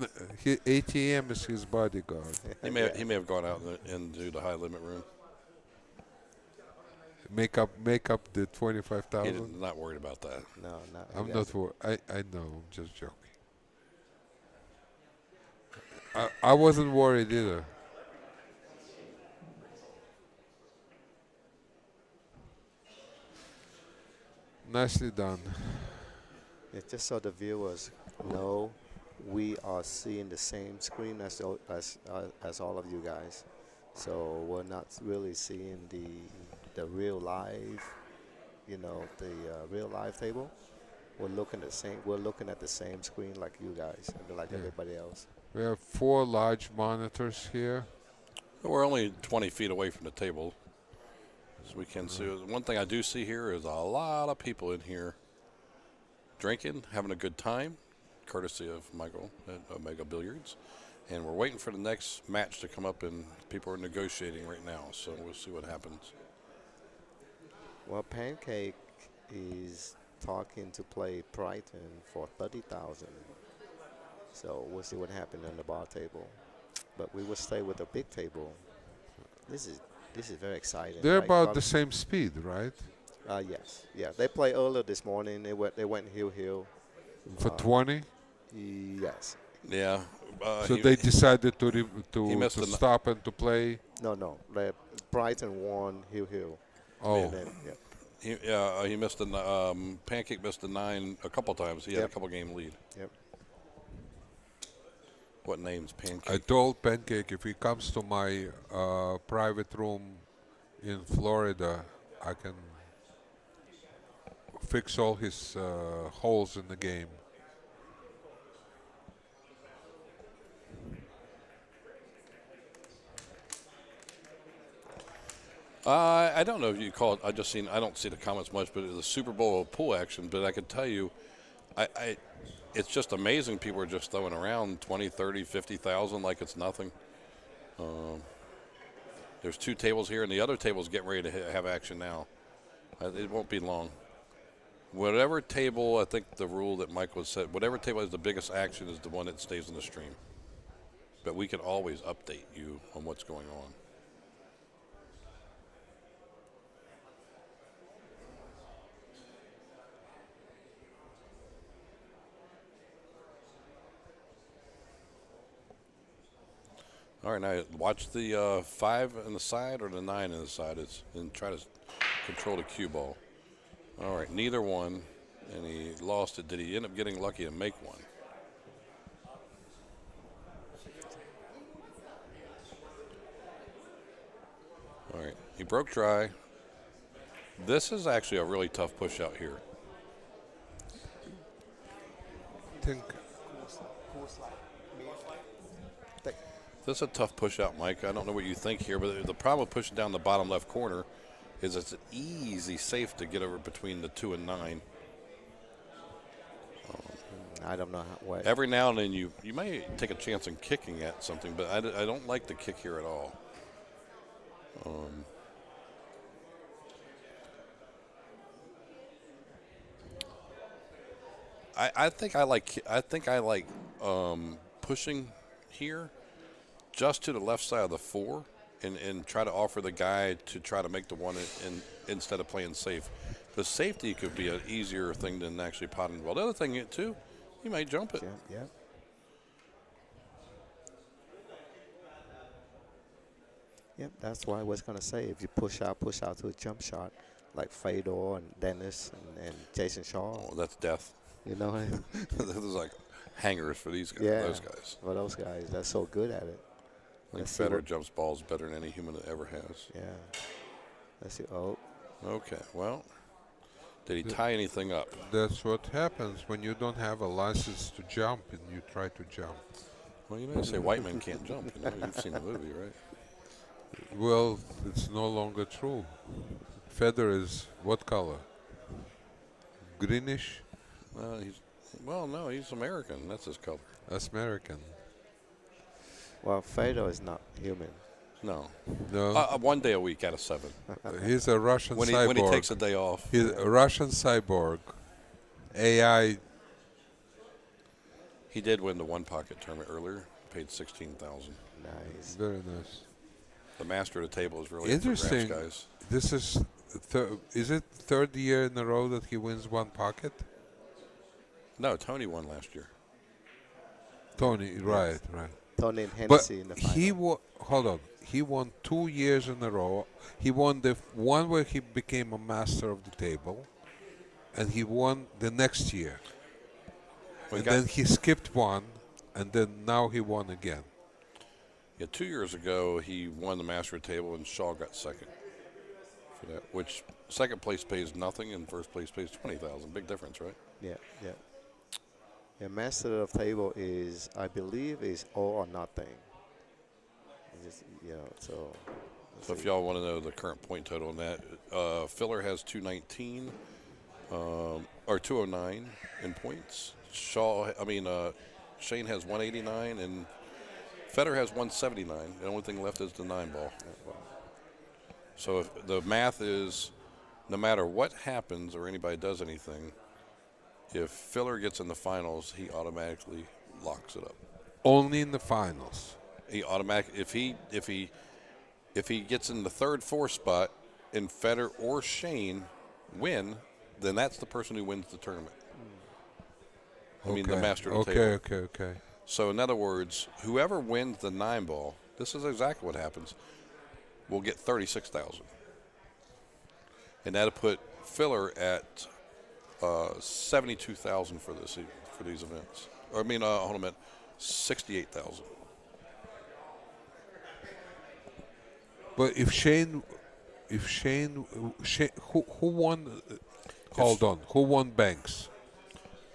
ATM is his bodyguard. He may have gone out into the high limit room. Make up the He's 25,000. not worried about that. No, not. I'm not worried. I know. I'm just joking. I wasn't worried either. Nicely done. Yeah, just so the viewers know, we are seeing the same screen as all of you guys. So we're not really seeing the real live, you know, the real live table. We're looking at the same screen like you guys and like Yeah. everybody else. We have 4 large monitors here. We're only 20 feet away from the table, so we can see. One thing I do see here is a lot of people in here drinking, having a good time, courtesy of Michael at Omega Billiards. And we're waiting for the next match to come up, and people are negotiating right now, so we'll see what happens. Well, Pancake is talking to play Brighton for 30,000. So we'll see what happens on the bar table. But we will stay with the big table. This is very exciting. They're Like, about the same speed, right? yes, yeah. They played earlier this morning. They went hill. For 20. Yes. Yeah. So they decided to he missed to the stop and to play. No. Brighton won hill. Oh, And then, yeah. He missed the Pancake missed the 9 a couple times. He had a Yep. couple game lead. Yep. What name's Pancake? I told Pancake if he comes to my private room in Florida, I can fix all his holes in the game. I don't know if you call it. I don't see the comments much, but the Super Bowl of pool action. But I can tell you, it's just amazing. People are just throwing around 20, 30, 50,000 like it's nothing. There's 2 tables here, and the other table's getting ready to have action now. It won't be long. Whatever table, I think the rule that Michael said, whatever table has the biggest action is the one that stays in the stream. But we can always update you on what's going on. All right, now watch the 5 on the side or the 9 on the side and try to control the cue ball. All right, neither one, and he lost it. Did he end up getting lucky to make one? All right, he broke dry. This is actually a really tough push out here. Think This is a tough push out, Mike. I don't know what you think here, but the problem with pushing down the bottom left corner is it's an easy safe to get over between the 2 and 9. I don't know what. Every now and then you may take a chance in kicking at something, but I don't like the kick here at all. I think I like pushing here just to the left side of the 4 and try to offer the guy to try to make the 1 instead of playing safe. The safety could be an easier thing than actually potting the ball. The other thing too, you may jump it. Yeah. Yep, that's what I was gonna say. If you push out to a jump shot, like Fedor and Dennis and Jason Shaw, Oh, that's death. you know, This is like hangers for these guys. yeah, Those guys. for those guys, that's so good at it. Like Let's see Federer what- jumps balls better than any human ever has. Yeah. Let's see. Oh, Okay, well, did he tie anything up? that's what happens when you don't have a license to jump and you try to jump. Well, you may say white men can't jump. You know, you've seen the movie, right? Well, it's no longer true. Feather is what color? Greenish? No, he's American. That's his color. That's American. well, Fedor is not human. No, No, one day a week out of 7 he's a Russian when cyborg. he takes a day off. He's a Russian cyborg. AI. He did win the one pocket tournament earlier. Paid 16,000. Nice. Very nice. The master of the table is really Interesting. for guys. This is is it third year in a row that he wins one pocket? No, Tony won last year. Tony, right. Tony and But Hennessy in the final. he hold on. He won 2 years in a row. He won the one where he became a master of the table, and he won the next year. We And got- then he skipped one, and then now he won again. Yeah, 2 years ago he won the master of the table, and Shaw got second for that. Which second place pays nothing, and first place pays 20,000. Big difference, right? Yeah. Yeah, master of table is, I believe, is all or nothing. It's just, so. So if y'all want to know the current point total on that, Filler has 219, or 209 in points. Shane has 189, and Federer has 179. The only thing left is the 9 ball. So if the math is, no matter what happens or anybody does anything, if Filler gets in the finals, he automatically locks it up. Only in the finals. He if he gets in the 3rd, 4th spot, and Federer or Shane win, then that's the person who wins the tournament. I mean, the master of the table. Okay. So in other words, whoever wins the 9 ball, this is exactly what happens, will get 36,000, and that'll put Filler at 72,000 for these events. Hold on a minute. $68,000. But if Shane, who won? Hold on, who won Banks?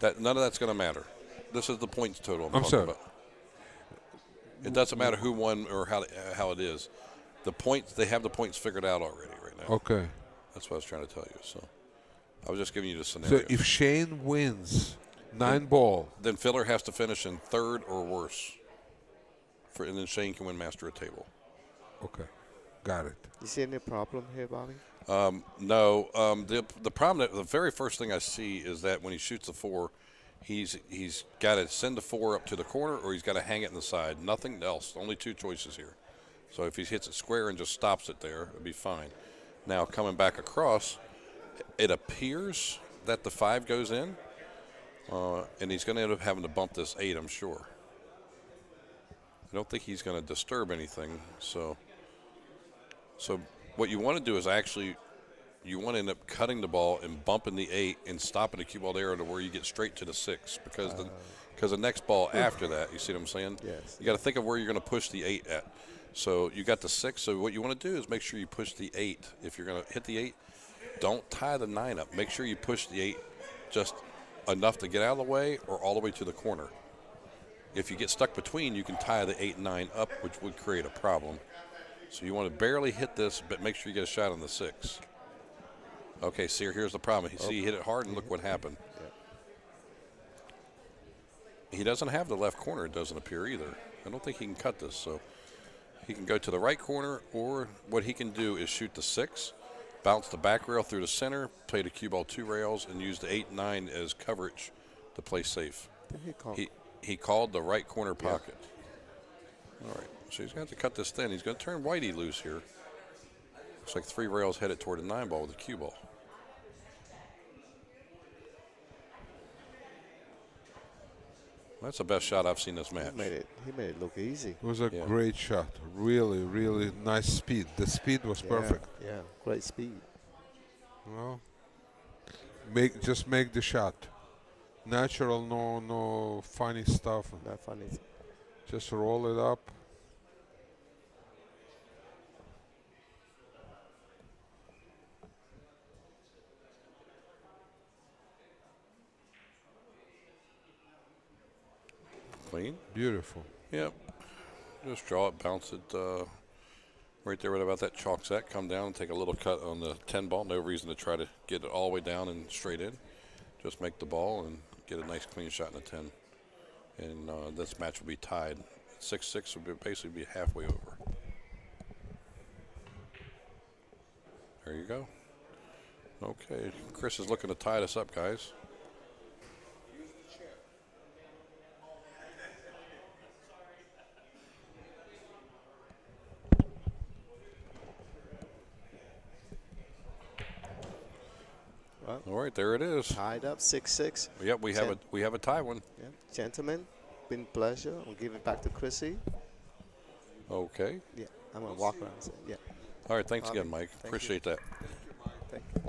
That none of that's going to matter. This is the points total I'm talking sorry. about. It doesn't matter who won or how it is. The points, they have the points figured out already right now. Okay. That's what I was trying to tell you. So I was just giving you the So scenario. if Shane wins 9-ball, Then Filler has to finish in third or worse, and then Shane can win Master of Table. okay, got it. You see any problem here, Bobby? No, the problem, the very first thing I see is that when he shoots the 4, he's got to send the 4 up to the corner or he's got to hang it in the side. Nothing else. Only 2 choices here. So if he hits it square and just stops it there, it'll be fine. Now coming back across, it appears that the 5 goes in, and he's going to end up having to bump this 8, I'm sure. I don't think he's going to disturb anything. So what you want to do is actually, you want to end up cutting the ball and bumping the 8 and stopping the cue ball there to where you get straight to the 6 because the next ball after that, you see what I'm saying? Yes. You got to think of where you're going to push the 8 at. So you got the 6. So what you want to do is make sure you push the 8. If you're going to hit the 8, don't tie the 9 up. Make sure you push the 8 just enough to get out of the way or all the way to the corner. If you get stuck between, you can tie the 8 and 9 up, which would create a problem. So you want to barely hit this, but make sure you get a shot on the 6. Okay, see, here's the problem. See, he hit it hard, and look what happened. He doesn't have the left corner, it doesn't appear either. I don't think he can cut this, so he can go to the right corner, or what he can do is shoot the 6, bounce the back rail through the center, play the cue ball 2 rails, and use the 8 and 9 as coverage to play safe. He called the right corner pocket. All right, so he's going to have to cut this thin. He's going to turn Whitey loose here. Looks like 3 rails headed toward a 9 ball with a cue ball. That's the best shot I've seen this match. He made it look easy. It was a great shot. Really, really nice speed. The speed was perfect. Yeah, great speed. Well, just make the shot. Natural, no funny stuff. Not funny. Just roll it up. Clean. Beautiful. Yep. Just draw it, bounce it right there right about that chalk set. Come down and take a little cut on the 10 ball. No reason to try to get it all the way down and straight in. Just make the ball and get a nice clean shot in the 10. And this match will be tied. 6-6 would basically be halfway over. There you go. Okay, Chris is looking to tie this up, guys. All right, there it is. Tied up 6-6. Yep, we have a tie one. Yeah. Gentlemen, been a pleasure. I'll give it back to Chrissy. Okay. Yeah, I'm gonna walk around. So, yeah. All right, thanks Bobby, again, Mike. thank Appreciate that. Thank you.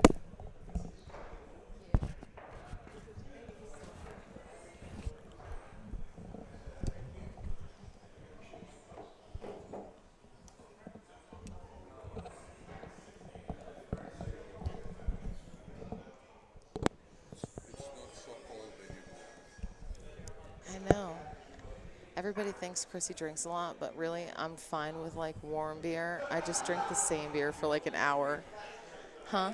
I know. Everybody thinks Chrissy drinks a lot, but really, I'm fine with like warm beer. I just drink the same beer for like an hour. Huh?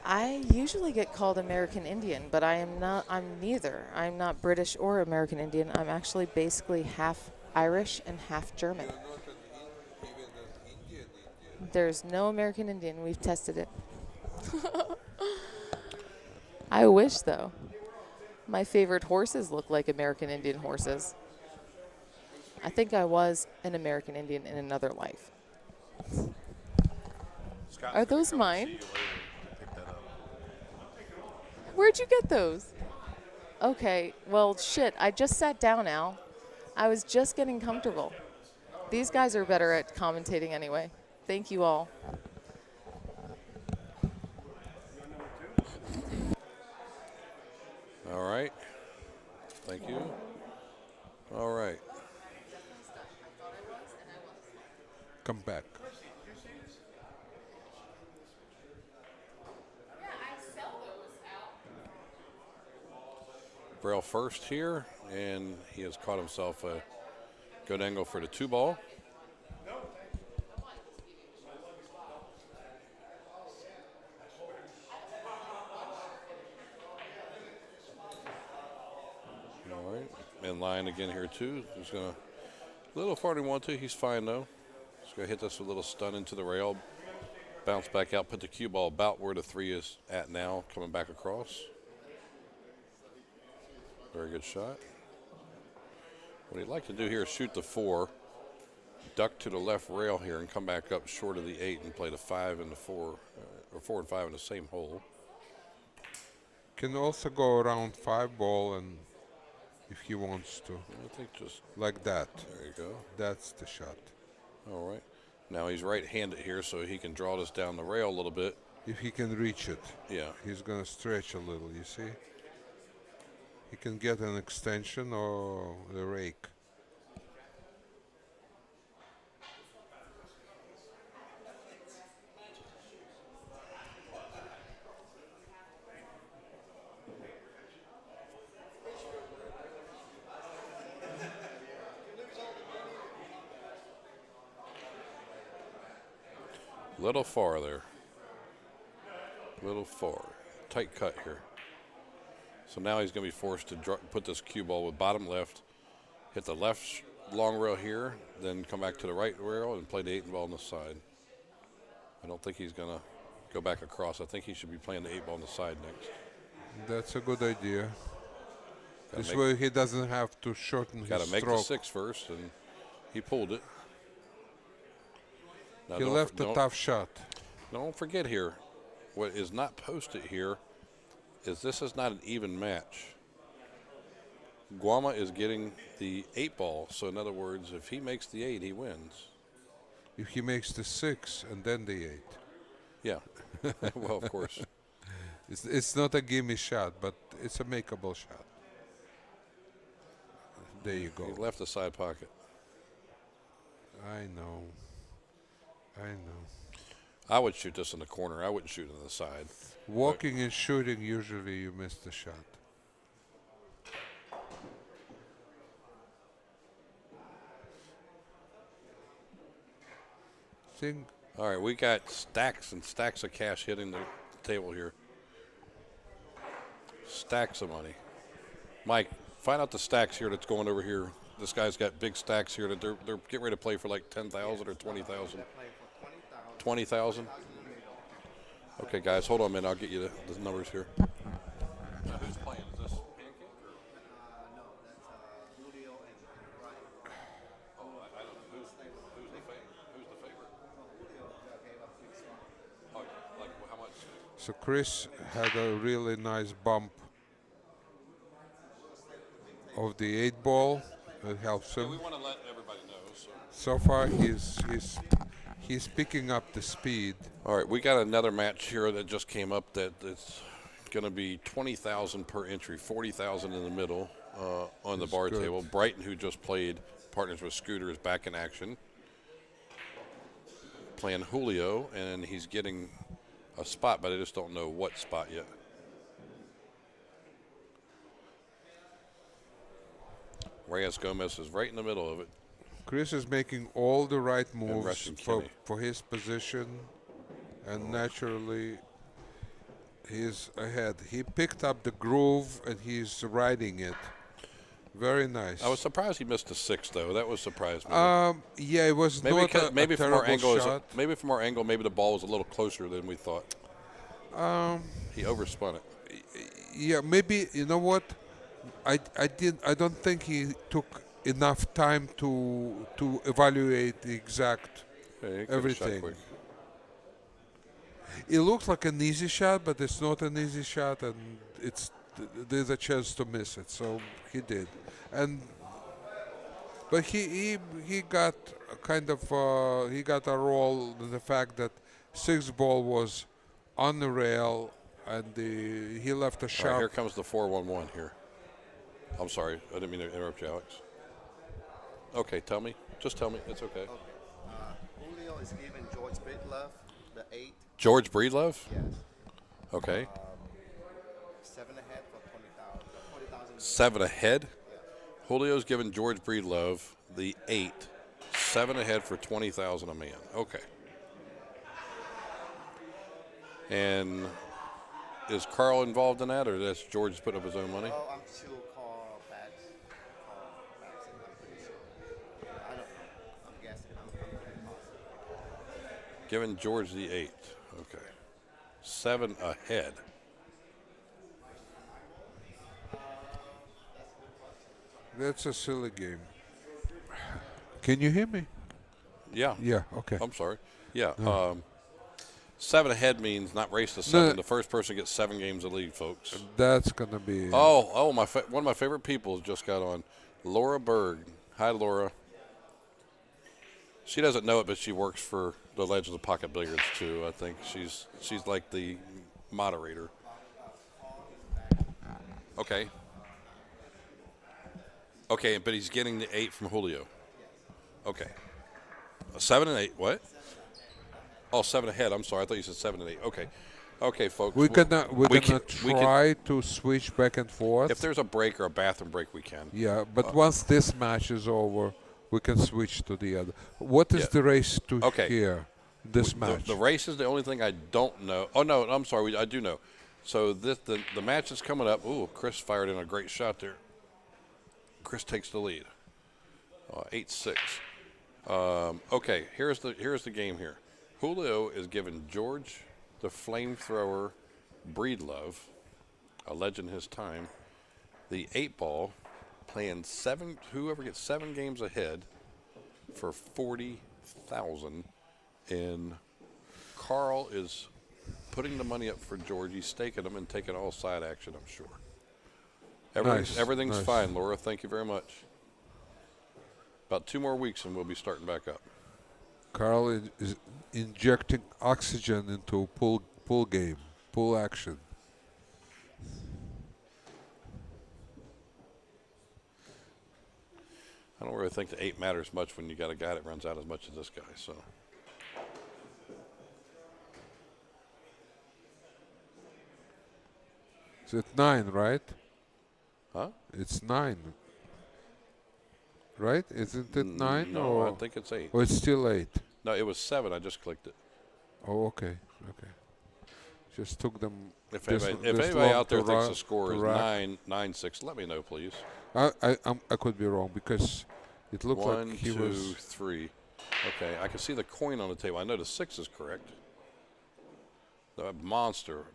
I usually get called American Indian, but I am not. I'm neither. I'm not British or American Indian. I'm actually basically half Irish and half German. There's no American Indian. We've tested it. I wish, though. My favorite horses look like American Indian horses. I think I was an American Indian in another life. Are those mine? Where'd you get those? Okay, well, shit, I just sat down, Al. I was just getting comfortable. These guys are better at commentating anyway. Thank you all. All right. Thank you. All right. Come back. Braille first here, and he has caught himself a good angle for the 2 ball. All right, in line again here too. He's gonna a little farther than he wanted to. He's fine though. He's gonna hit this with a little stun into the rail, bounce back out, put the cue ball about where the 3 is at now, coming back across. Very good shot. What he'd like to do here is shoot the 4, duck to the left rail here, and come back up short of the 8 and play the 5 and the 4, or 4 and 5 in the same hole. Can also go around 5 ball, and if he wants to, I think just like that. there you go. That's the shot. All right. Now he's right-handed here, so he can draw this down the rail a little bit. If he can reach it, Yeah. he's gonna stretch a little. You see, he can get an extension or a rake. Little farther. Little far. Tight cut here. So now he's going to be forced to put this cue ball with bottom left, hit the left long rail here, then come back to the right rail and play the 8 ball on the side. I don't think he's going to go back across. I think he should be playing the 8 ball on the side next. That's a good idea. Gotta This make- way he doesn't have to shorten Got his to make stroke. the 6 first, and he pulled it. Now He left a tough shot. Don't forget here, what is not posted here is this is not an even match. Guama is getting the 8 ball, so in other words, if he makes the 8, he wins. If he makes the 6 and then the 8. Yeah. Well, of course. It's not a gimme shot, but it's a makeable shot. There you He go. left the side pocket. I know. I would shoot this in the corner. I wouldn't shoot it on the side. Walking and shooting, usually you miss the shot. Think All right, we got stacks and stacks of cash hitting the table here. Stacks of money. Mike, find out the stacks here that's going over here. This guy's got big stacks here that they're getting ready to play for like 10,000 or 20,000. 20,000. Okay, guys, hold on a minute. I'll get you the numbers here. Who's playing? Is this Pancake? No, that's Julio and Ryan. Oh, I don't know. Who's the favorite? Julio gave up 6 spots. Oh, like how much? so. Chris had a really nice bump of the 8 ball. It helps We him. want to let everybody know. So far, he's picking up the speed. All right, we got another match here that just came up that's going to be 20,000 per entry, 40,000 in the middle on the That's bar good. table. Brighton, who just played partners with Scooter, is back in action, playing Julio, and he's getting a spot, but I just don't know what spot yet. Reyes Gomez is right in the middle of it. Chris is making all the right moves Russian for, Kinney. for his position, and naturally he's ahead. He picked up the groove and he's riding it. Very nice. I was surprised he missed a 6, though. That was surprised me. Yeah, it was maybe not a, maybe a from our terrible angle, shot. maybe the ball was a little closer than we thought. He overspun it. Yeah, maybe you know what? I don't think he took enough time to evaluate the exact Yeah, he could've shot everything. quick. It looks like an easy shot, but it's not an easy shot, and there's a chance to miss it. So he did, but he got a kind of he got a roll in the fact that 6 ball was on the rail, and he left a All right, sharp. here comes the 4-1-1 here. I'm sorry. I didn't mean to interrupt you, Alex. Okay, tell me. Just tell me. It's okay. Okay. Julio is giving George Breedlove the 8. George Breedlove? Yes. Okay. 7 ahead for 20,000. 40,000. 7 ahead. Julio's giving George Breedlove the 8. 7 ahead for 20,000 a man. Okay. And is Carl involved in that, or that's George putting up his own money? Oh, I'm sure Carl backs. Carl backs it. I'm pretty sure. I don't know. I'm guessing. I'm pretty positive. Giving George the 8. Okay. 7 ahead. That's a silly game. Can you hear me? Yeah. Yeah. Okay. I'm sorry. Yeah. 7 ahead means not race to 7. The first person gets 7 games of lead, folks. That's gonna be. Oh, one of my favorite people just got on, Laura Berg. Hi, Laura. She doesn't know it, but she works for the Legends of Pocket Billiards too. I think she's like the moderator. Okay. Okay, but he's getting the 8 from Julio. Okay. 7 and 8. What? Oh, 7 ahead. I'm sorry. I thought you said 7 and 8. Okay. Okay, folks. We're gonna we can- try to switch back and forth. If there's a break or a bathroom break, we can. Yeah, but once this match is over, we can switch to the other. What is Yeah. the race to Okay. here? This match. The race is the only thing I don't know. Oh, no, I'm sorry. I do know. So the match is coming up. Ooh, Chris fired in a great shot there. Chris takes the lead. 8-6. Okay, here's the game here. Julio is giving George the Flamethrower Breedlove, a legend his time, the 8-ball, playing 7. Whoever gets 7 games ahead for 40,000, and Carl is putting the money up for George. He's staking them and taking all side action, I'm sure. Everything's nice. fine, Laura. Thank you very much. About 2 more weeks and we'll be starting back up. Carl is injecting oxygen into pool game, pool action. I don't really think the 8 matters much when you got a guy that runs out as much as this guy. So It's at 9, right? Huh? It's 9. Right? Isn't it 9? No, or I think it's 8. or it's still 8? No, it was 7. I just clicked it. Oh, okay. Okay. Just took them. If this anybody long out there to thinks ra- the score to is rack. 9-6, let me know, please. I could be wrong because it looked 1, like he 2, was. 3. Okay, I can see the coin on the table. I know the 6 is correct. The monster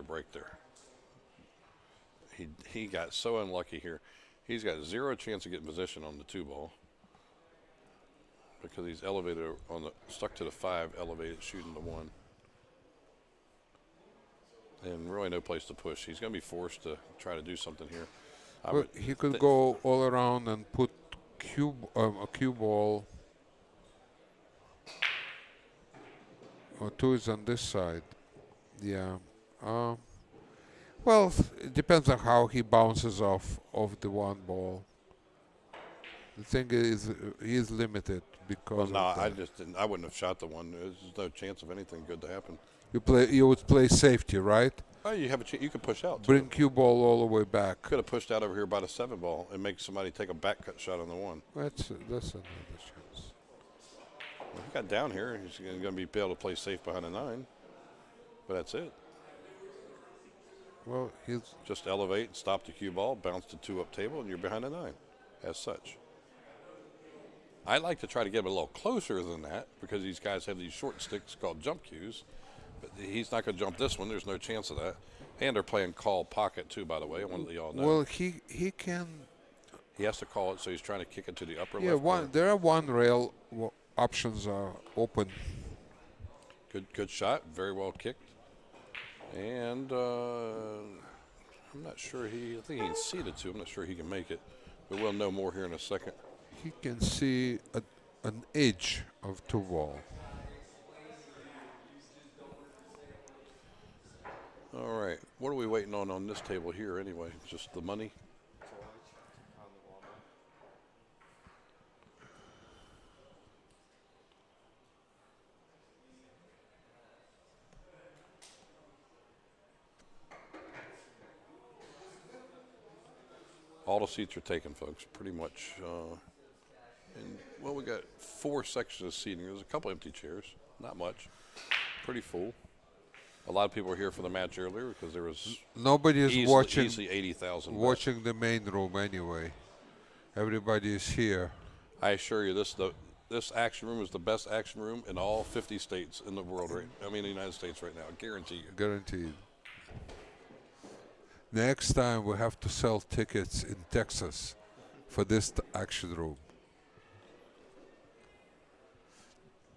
break there. He got so unlucky here. He's got 0 chance of getting position on the 2-ball because he's elevated stuck to the 5, elevated shooting the 1, and really no place to push. He's going to be forced to try to do something here. Well, he could go all around and put a cue ball. Or 2 is on this side. Yeah. Well, it depends on how he bounces off of the 1 ball. The thing is, he is limited because. Well, of no, I that. just didn't. I wouldn't have shot the 1. There's no chance of anything good to happen. You would play safety, right? Oh, you have you could push out. Bring cue ball all the way back. Could have pushed out over here by the 7-ball and make somebody take a back cut shot on the 1. That's another chance. If he got down here, he's going to be able to play safe behind a 9. But that's it. Well, he's Just elevate, stop the cue ball, bounce the 2-up table, and you're behind a 9 as such. I like to try to get him a little closer than that because these guys have these short sticks called jump cues. But he's not going to jump this one. There's no chance of that. And they're playing call pocket, too, by the way. I want to let you all know. well. He can. He has to call it, so he's trying to kick it to the upper Yeah, left corner. there are 1 rail options are open. Good shot. Very well kicked. And I'm not sure I think he can see the 2. I'm not sure he can make it. But we'll know more here in a second. He can see an edge of 2 ball. All right. What are we waiting on this table here anyway? Just the money? All the seats are taken, folks, pretty much. And well, we got 4 sections of seating. There's a couple empty chairs, not much. Pretty full. A lot of people were here for the match earlier because there was Nobody is easily 80,000. watching the main room anyway. Everybody is here. I assure you, this action room is the best action room in all 50 states in the world, right? I mean, the United States right now. I guarantee you. Guaranteed. Next time we have to sell tickets in Texas for this action room.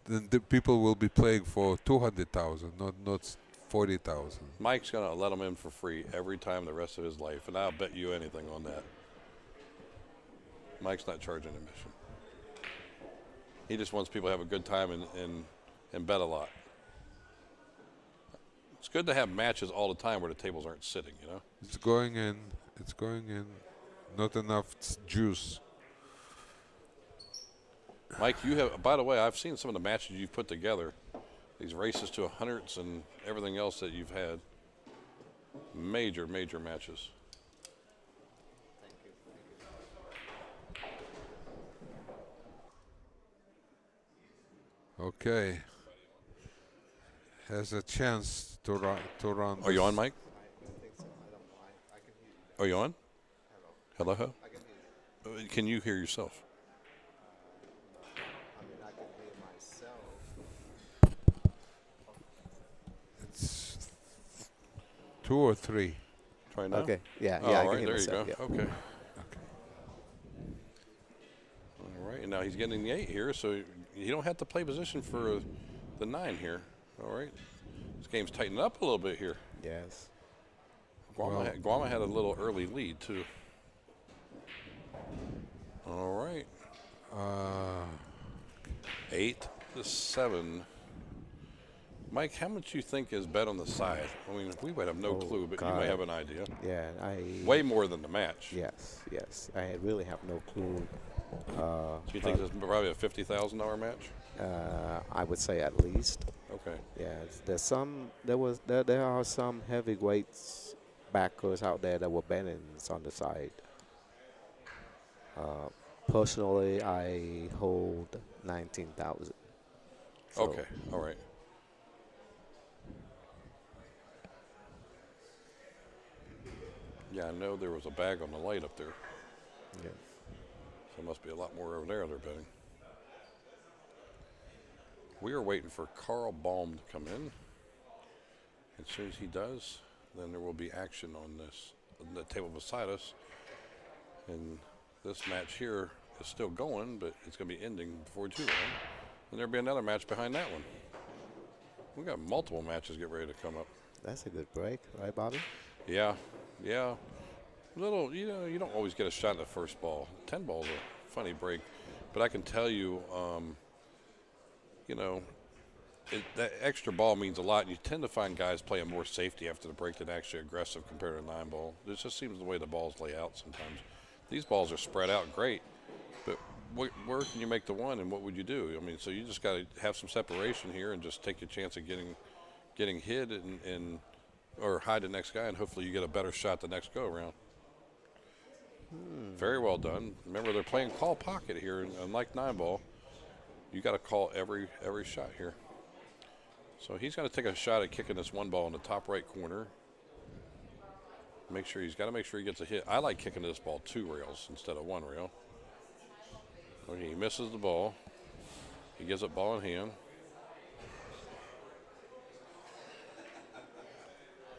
Then the people will be playing for 200,000, not 40,000. Mike's going to let them in for free every time the rest of his life, and I'll bet you anything on that. Mike's not charging admission. He just wants people to have a good time and bet a lot. It's good to have matches all the time where the tables aren't sitting, you know? It's going in. It's going in. Not enough juice. Mike, you have, by the way, I've seen some of the matches you've put together. These races to 100s and everything else that you've had. Major, major matches. Okay. Has a chance to run. Are you on, Mike? Are you on? Hello? Hello? Can you hear yourself? I can hear myself. It's 2 or 3. Try now? Okay. Yeah. Oh, Yeah. I all can right, hear there you myself. go. Yeah. Okay. All right, and now he's getting the 8 here, so you don't have to play position for the 9 here. All right. This game's tightened up a little bit here. Yes. Guama had a little early lead, too. All right. 8-7. Mike, how much you think is bet on the side? I mean, we might have no clue, but you may have an idea. Yeah. Way more than the match. Yes. Yes. I really have no clue. So you think this is probably a $50,000 match? I would say at least. Okay. Yeah. There are some heavyweights backers out there that were betting on the side. Personally, I hold 19,000. So Okay. All right. Yeah, I know there was a bag on the light up there. Yeah. So there must be a lot more over there they're betting. We are waiting for Carl Baum to come in. As soon as he does, then there will be action on the table beside us. And this match here is still going, but it's going to be ending before too long. And there'll be another match behind that one. We got multiple matches get ready to come up. That's a good break, right, Bobby? Yeah, yeah. Little, you don't always get a shot at the first ball. 10 ball's a funny break, but I can tell you, that extra ball means a lot. And you tend to find guys playing more safety after the break than actually aggressive compared to a 9 ball. It just seems the way the balls lay out sometimes. These balls are spread out great, but where can you make the one, and what would you do? I mean, so you just got to have some separation here and just take a chance of getting hit or hide the next guy, and hopefully you get a better shot the next go around. Very well done. Remember, they're playing call pocket here, and unlike 9 ball, you got to call every shot here. So he's going to take a shot at kicking this 1 ball in the top right corner. He's got to make sure he gets a hit. I like kicking this ball 2 rails instead of 1 rail. Okay, he misses the ball. He gets it ball in hand.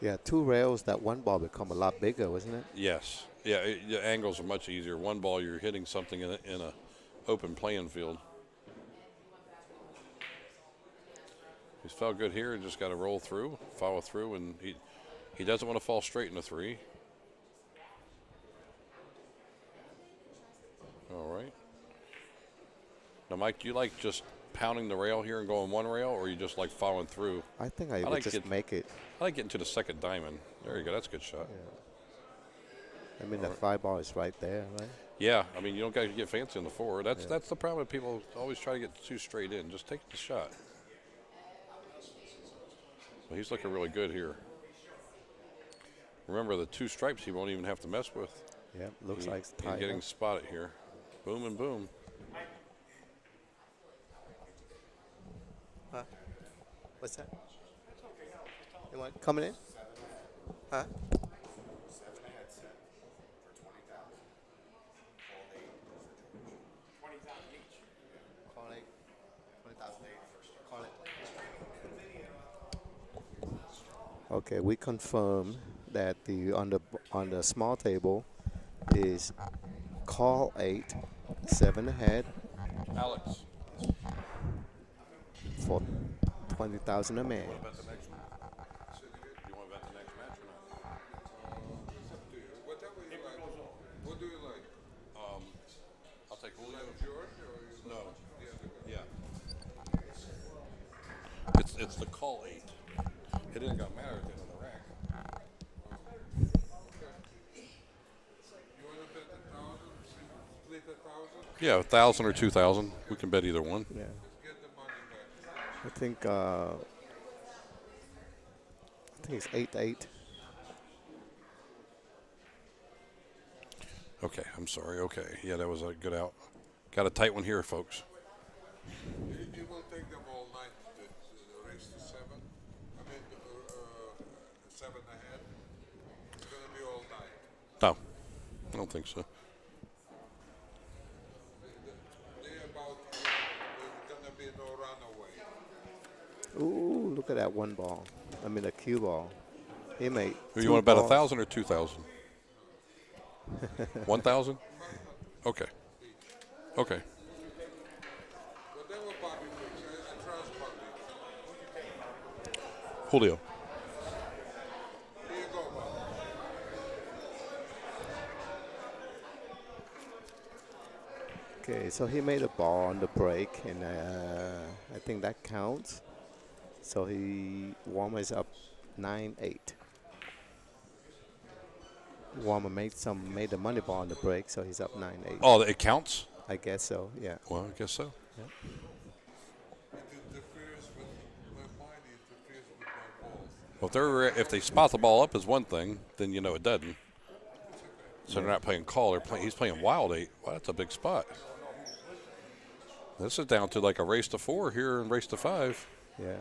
Yeah, 2 rails, that 1 ball become a lot bigger, wasn't it? Yes. Yeah, the angles are much easier. 1 ball, you're hitting something in a open playing field. He's felt good here and just got to roll through, follow through, and he doesn't want to fall straight in a 3. All right. Now, Mike, do you like just pounding the rail here and going 1 rail, or you just like following through? I think I would just make it. I like getting to the second diamond. There you go. That's a good shot. I mean, the 5 ball is right there, right? Yeah. I mean, you don't got to get fancy on the 4. That's the problem with people always try to get too straight in. Just take the shot. Well, he's looking really good here. Remember, the 2 stripes he won't even have to mess with. Yep, looks like it's He's tied getting up. spotted here. Boom and boom. Huh? What's that? You want coming in? Huh? Call it 20,000. Call it. Okay, we confirm that the on the small table is call 8, 7 ahead Alex. for 20,000 a man. You want to bet the next match or not? It's up to you. Whatever you like. What do you like? I'll take Julio. George or you No. the other guy? Yeah. It's the call 8. It didn't got matter at the end of the rack. You want to bet 1,000? Split 1,000? Yeah, 1,000 or 2,000. We can bet either one. Yeah. Get the money back. I think it's 8-8. Okay, I'm sorry. Okay. Yeah, that was a good out. Got a tight one here, folks. It will take them all night to race to 7. I mean, 7 ahead. It's going to be all night. No, I don't think so. They about, there's going to be no runaway. Ooh, look at that one ball. I mean, a cue ball. He made. You want to bet balls. 1,000 or 2,000? 1,000? Okay. Okay. Whatever Bobby thinks, I trust Bobby. Julio. Here you go, Bobby. Okay, so he made a ball on the break, and I think that counts. So Guama is up 9-8. Guama made the money ball on the break, so he's up 9-8. Oh, it counts? I guess so. Yeah. Well, I guess so. It interferes with my mind, it interferes with my balls. Well, if they spot the ball up as one thing, then you know it doesn't. So they're not playing call. He's playing wild 8. Wow, that's a big spot. This is down to like a race to 4 here and race to 5. Yeah.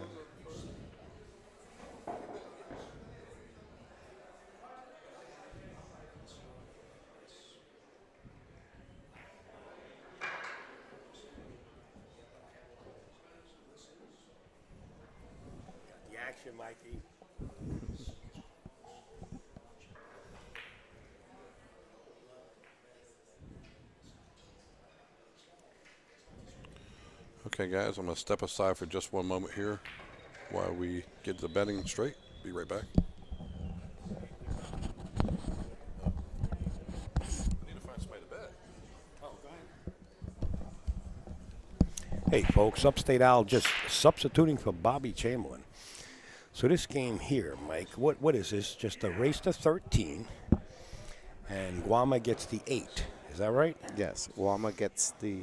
The action, Mikey. Okay, guys, I'm going to step aside for just one moment here while we get the betting straight. Be right back. I need to find somebody to bet. Oh, go ahead. Hey, folks, Upstate Al just substituting for Bobby Chamberlain. So this game here, Mike, what is this? Just a race to 13, and Guama gets the 8. Is that right? Yes. Guama gets the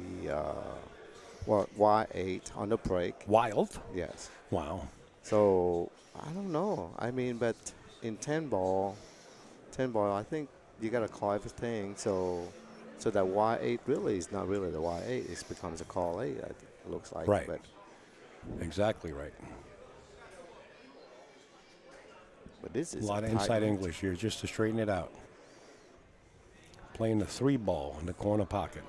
Y8 on the break. Wild. Yes. Wow. So I don't know. I mean, but in 10 ball, I think you got to call everything. So that Y8 really is not really the Y8. It becomes a call 8. It looks like. Right. But Exactly right. this is A lot of tight inside match. English here just to straighten it out. Playing the 3 ball in the corner pocket.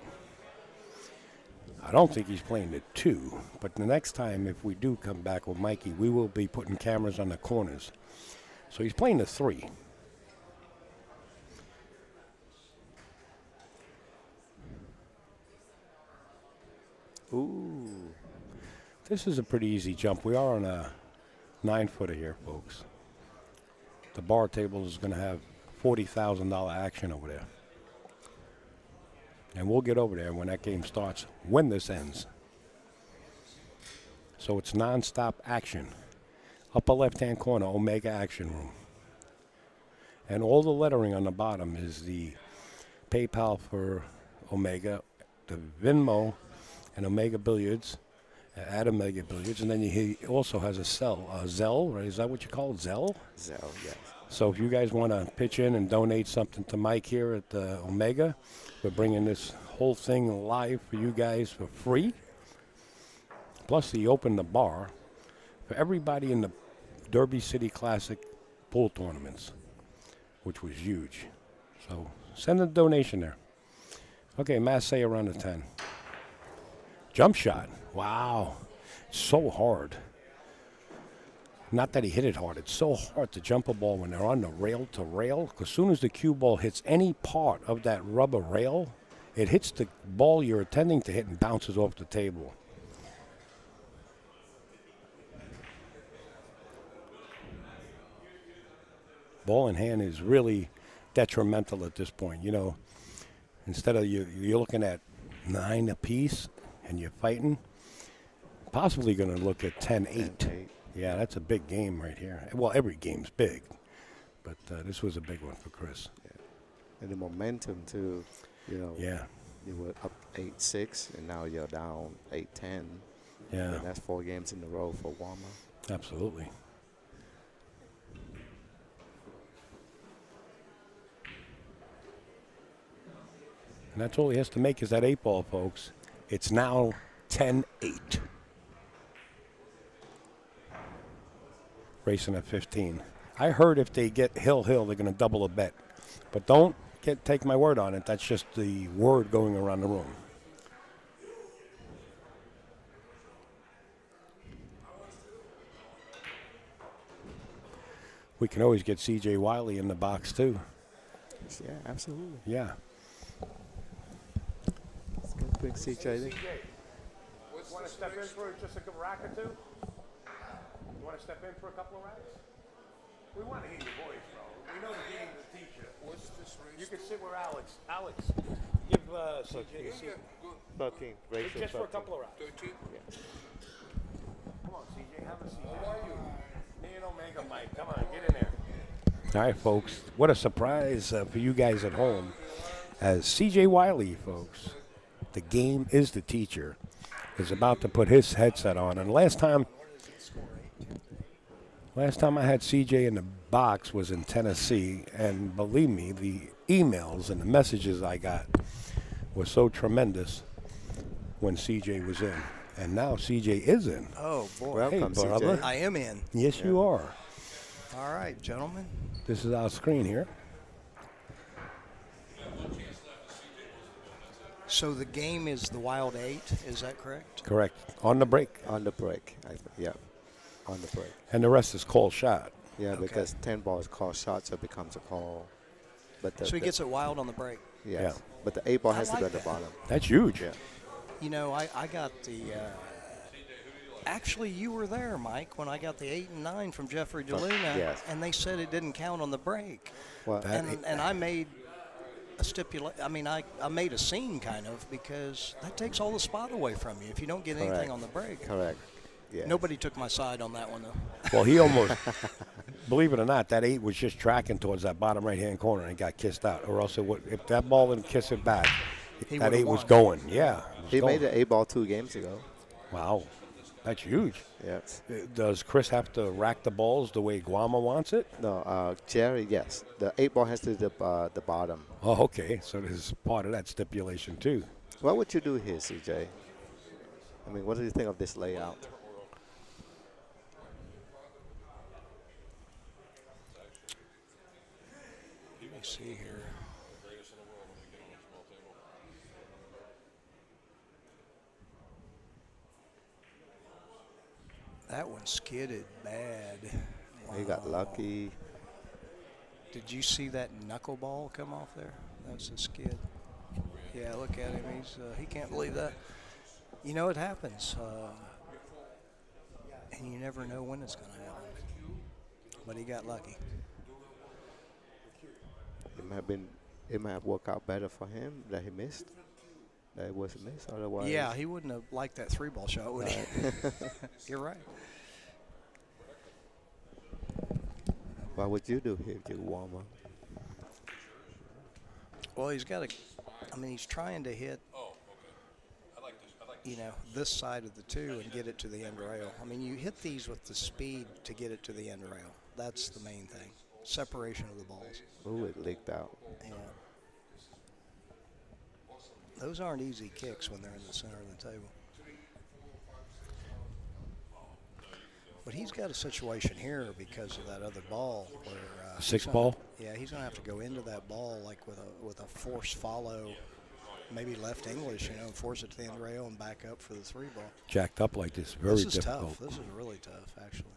I don't think he's playing the 2, but the next time if we do come back with Mikey, we will be putting cameras on the corners. So he's playing the 3. Ooh. This is a pretty easy jump. We are on a 9-footer here, folks. The bar table is going to have $40,000 action over there. And we'll get over there when that game starts, when this ends. So it's non-stop action. Upper left-hand corner, Omega Action Room. And all the lettering on the bottom is the PayPal for Omega, the Venmo, and Omega Billiards, at Omega Billiards. And then he also has a Zelle, right? Is that what you call it, Zelle? Zell, yes. So if you guys want to pitch in and donate something to Mike here at Omega, we're bringing this whole thing live for you guys for free. Plus, he opened the bar for everybody in the Derby City Classic pool tournaments, which was huge. So send a donation there. Okay, Massey around the 10. Jump shot. Wow. So hard. Not that he hit it hard. It's so hard to jump a ball when they're on the rail to rail. Because as soon as the cue ball hits any part of that rubber rail, it hits the ball you're intending to hit and bounces off the table. Ball in hand is really detrimental at this point. You know, instead of you're looking at 9 apiece and you're fighting, possibly going to look at 10-8. Yeah, that's a big game right here. Well, every game's big, but this was a big one for Chris. Yeah. And the momentum too, you know. Yeah. You were up 8-6, and now you're down 8-10. Yeah. And that's 4 games in a row for Guama. Absolutely. And that's all he has to make is that 8 ball, folks. It's now 10-8. Racing at 15. I heard if they get Hill, they're going to double a bet. But don't take my word on it. That's just the word going around the room. We can always get C.J. Wiley in the box, too. Yeah, absolutely. Yeah. Let's go quick CJ. Want to step in for just a rack or two? You want to step in for a couple of racks? We want to hear your voice, bro. We know the game's the teacher. What's this race? You can sit where Alex. Alex, give CJ a seat. 13. Just for a couple of racks. 13? Yeah. Come on, CJ, have a seat. How are you? Me and Omega Mike. Come on, get in there. All right, folks. What a surprise for you guys at home. As CJ Wiley, folks, the game is the teacher, is about to put his headset on. And last time I had CJ in the box was in Tennessee, and believe me, the emails and the messages I got were so tremendous when CJ was in. And now CJ is in. Oh, boy. Welcome, Hey, brother. CJ. I am in. Yes, you are. All right, gentlemen. This is our screen here. So the game is the Wild 8, is that correct? Correct. On the break. On the break. Yeah. On the break. And the rest is called shot. Yeah, Okay. because 10 ball is called shot, so it becomes a call. But So he gets it wild on the break. Yes. Yeah. But the 8 ball I has to be like at the that. bottom. That's huge. Yeah. You know, I got the. Actually, you were there, Mike, when I got the 8 and 9 from Jeffrey DeLuna, yes. and they said it didn't count on the break. Well, And I made a stipulation. I mean, I made a scene kind of because that takes all the spot away from you if you don't get Correct. anything on the break. correct. Yeah. Nobody took my side on that one, though. Well, he almost, believe it or not, that 8 was just tracking towards that bottom right-hand corner and got kissed out. Or else it would, if that ball didn't kiss it back, He that would've 8 was won. going. Yeah. it was He going. made the 8 ball 2 games ago. Wow. That's huge. Yes. Does Chris have to rack the balls the way Guama wants it? No, Jerry, yes. The 8 ball has to be the bottom. Oh, okay. So there's part of that stipulation, too. What would you do here, CJ? I mean, what do you think of this layout? Let me see here. That one skidded bad. He got lucky. Did you see that knuckleball come off there? That's a skid. Yeah, look at him. He can't believe that. You know, it happens. And you never know when it's going to happen. But he got lucky. It might have worked out better for him that he missed. That it was a miss. Otherwise, Yeah, he wouldn't have liked that 3-ball shot, would he? You're right. What would you do here, Guama? Well, he's got to. I mean, he's trying to hit. You know, this side of the 2 and get it to the end rail. I mean, you hit these with the speed to get it to the end rail. That's the main thing. separation of the balls. Ooh, it leaked out. Yeah. Those aren't easy kicks when they're in the center of the table. But he's got a situation here because of that other ball where Six ball? Yeah, he's gonna have to go into that ball like with a force follow, maybe left English, and force it to the end rail and back up for the 3 ball. Jacked up like this, very This is difficult. tough. This is really tough, actually.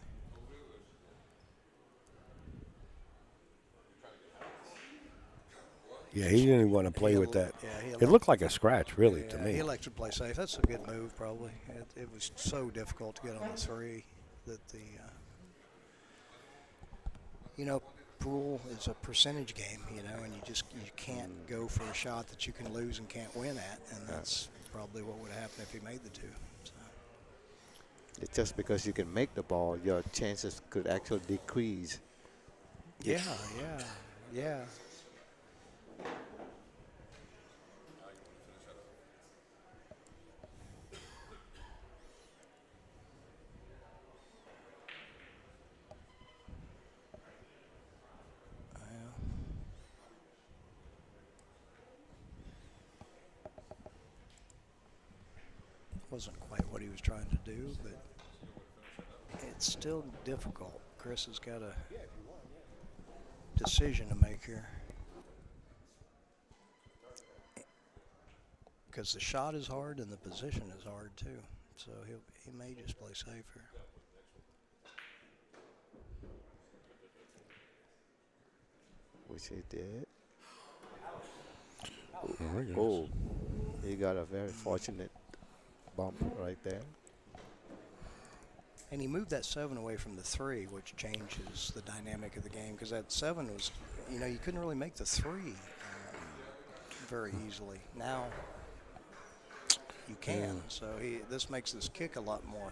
Yeah, he didn't want to play with that. Yeah, It looked like a scratch, really, to He me. elected to play safe. That's a good move, probably. It was so difficult to get on the 3 that pool is a percentage game, and you can't go for a shot that you can lose and can't win at, and that's probably what would happen if he made the 2. So. It's just because you can make the ball, your chances could actually decrease. Yeah. Wasn't quite what he was trying to do, but it's still difficult. Chris has got a decision to make here. Because the shot is hard and the position is hard too. So he may just play safe here. Which he did. There he goes. Oh, he got a very fortunate bump right there. And he moved that 7 away from the 3, which changes the dynamic of the game. Because that 7 was, you couldn't really make the 3 very easily. Now you can. So this makes this kick a lot more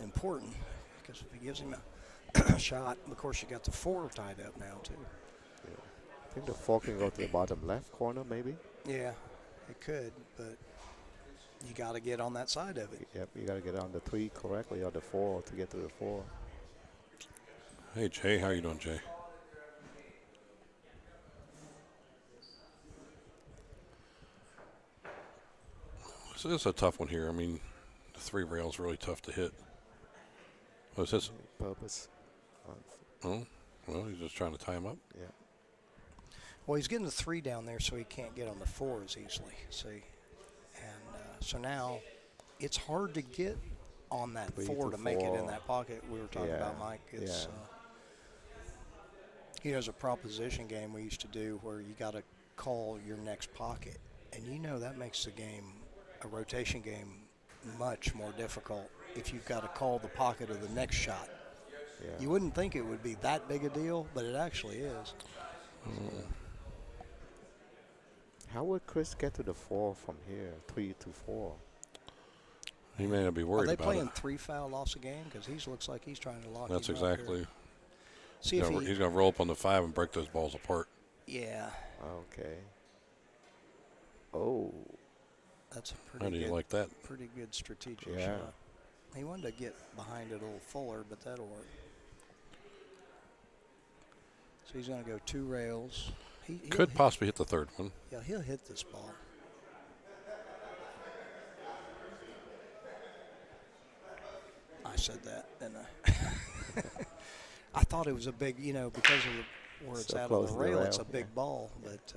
important. Because if he gives him a shot, of course you got the 4 tied up now too. Yeah. I think the 4 can go to the bottom left corner, maybe. Yeah, it could, but you got to get on that side of it. Yep, you got to get on the 3 correctly or the 4 to get to the 4. Hey, Jay. How you doing, Jay? So this is a tough one here. I mean, the 3 rail's really tough to hit. What's this? Purpose. Oh, well, he's just trying to tie him up. Yeah. Well, he's getting the 3 down there, so he can't get on the 4 as easily. See, and so now it's hard to get on that 3 4 to to make it 4. in that pocket we were talking about, Mike. It's there's a proposition game we used to do where you got to call your next pocket, and that makes the game, a rotation game, much more difficult if you've got to call the pocket of the next shot. Yeah. You wouldn't think it would be that big a deal, but it actually is. How would Chris get to the 4 from here? 3 to 4. He may not be worried Are they about playing it. 3 foul loss a game? Because he looks like he's trying to lock That's him up here. exactly. See if He's going to roll up on the 5 and break those balls apart. Yeah, Okay. Oh. that's a How pretty do you good, like that? pretty good strategic Yeah. shot. He wanted to get behind it a little fuller, but that'll work. So he's going to go 2 rails. He'll Could hit- possibly hit the 3rd one. Yeah, he'll hit this ball. I said that, didn't I? I thought it was a big, because of where it's So at on close the to the rail, it's a rail, big yeah. ball, but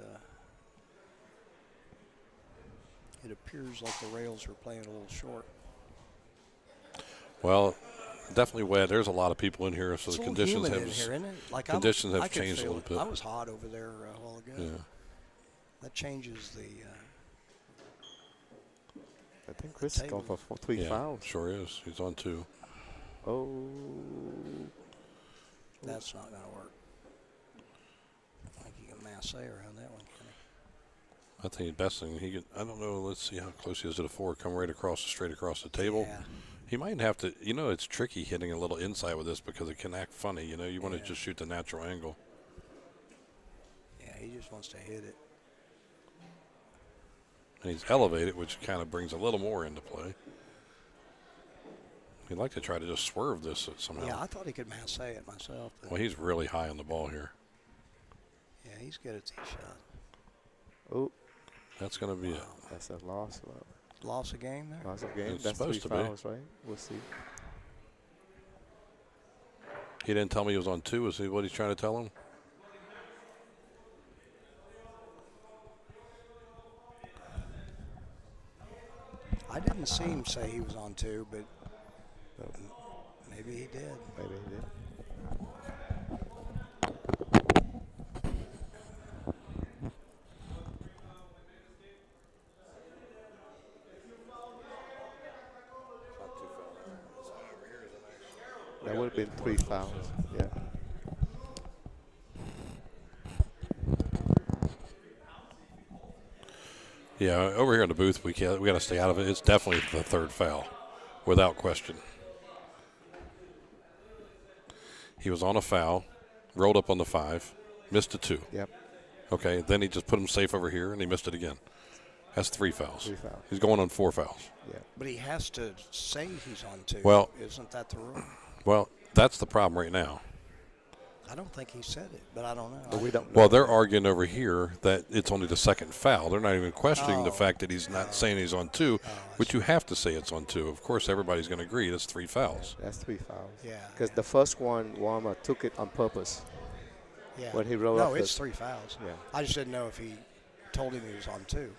it appears like the rails are playing a little short. Well, definitely wet. There's a lot of people in here, so It's the a little conditions humid have in here, isn't it? Like conditions I have could changed a feel little it. bit. I was hot over there a while ago. Yeah. That changes the. I think Chris is going for 3 Yeah, fouls. sure is. He's on 2. Oh. That's not going to work. I think you can masse around that one, can he? I think the best thing he could, I don't know, let's see how close he is to the 4. Come right across, straight across the table. Yeah. He might have to, it's tricky hitting a little inside with this because it can act funny. You want to just shoot the natural angle. Yeah, he just wants to hit it. And he's elevated, which kind of brings a little more into play. He'd like to try to just swerve this somehow. Yeah, I thought he could masse it myself. But Well, he's really high on the ball here. yeah, he's good at tee shot. Oh, That's going to be it. that's a loss. Lost a game there. Loss of game. It's That's supposed 3 to be. fouls, right? We'll see. He didn't tell me he was on 2. Is he what he's trying to tell him? I didn't see him say he was on 2, but maybe he did. Maybe he did. That would have been 3 fouls. Yeah. Yeah, over here in the booth, we got to stay out of it. It's definitely the 3rd foul, without question. He was on a foul, rolled up on the 5, missed a 2. Yep. Okay, then he just put him safe over here, and he missed it again. That's 3 fouls. 3 fouls. He's going on 4 fouls. Yeah. But he has to say he's on 2. Well- isn't that the rule? Well, that's the problem right now. I don't think he said it, but I don't know. But we don't know. Well, they're arguing over here that it's only the 2nd foul. They're not even questioning the Oh. fact that he's not saying he's on 2, I which you have to say it's on 2. Of course, everybody's going to agree that's 3 fouls. That's 3 fouls. Yeah, Because the first one, Guama took it on purpose. yeah. when he rolled no, up it's the- 3 fouls. Yeah. I just didn't know if he told him he was on 2.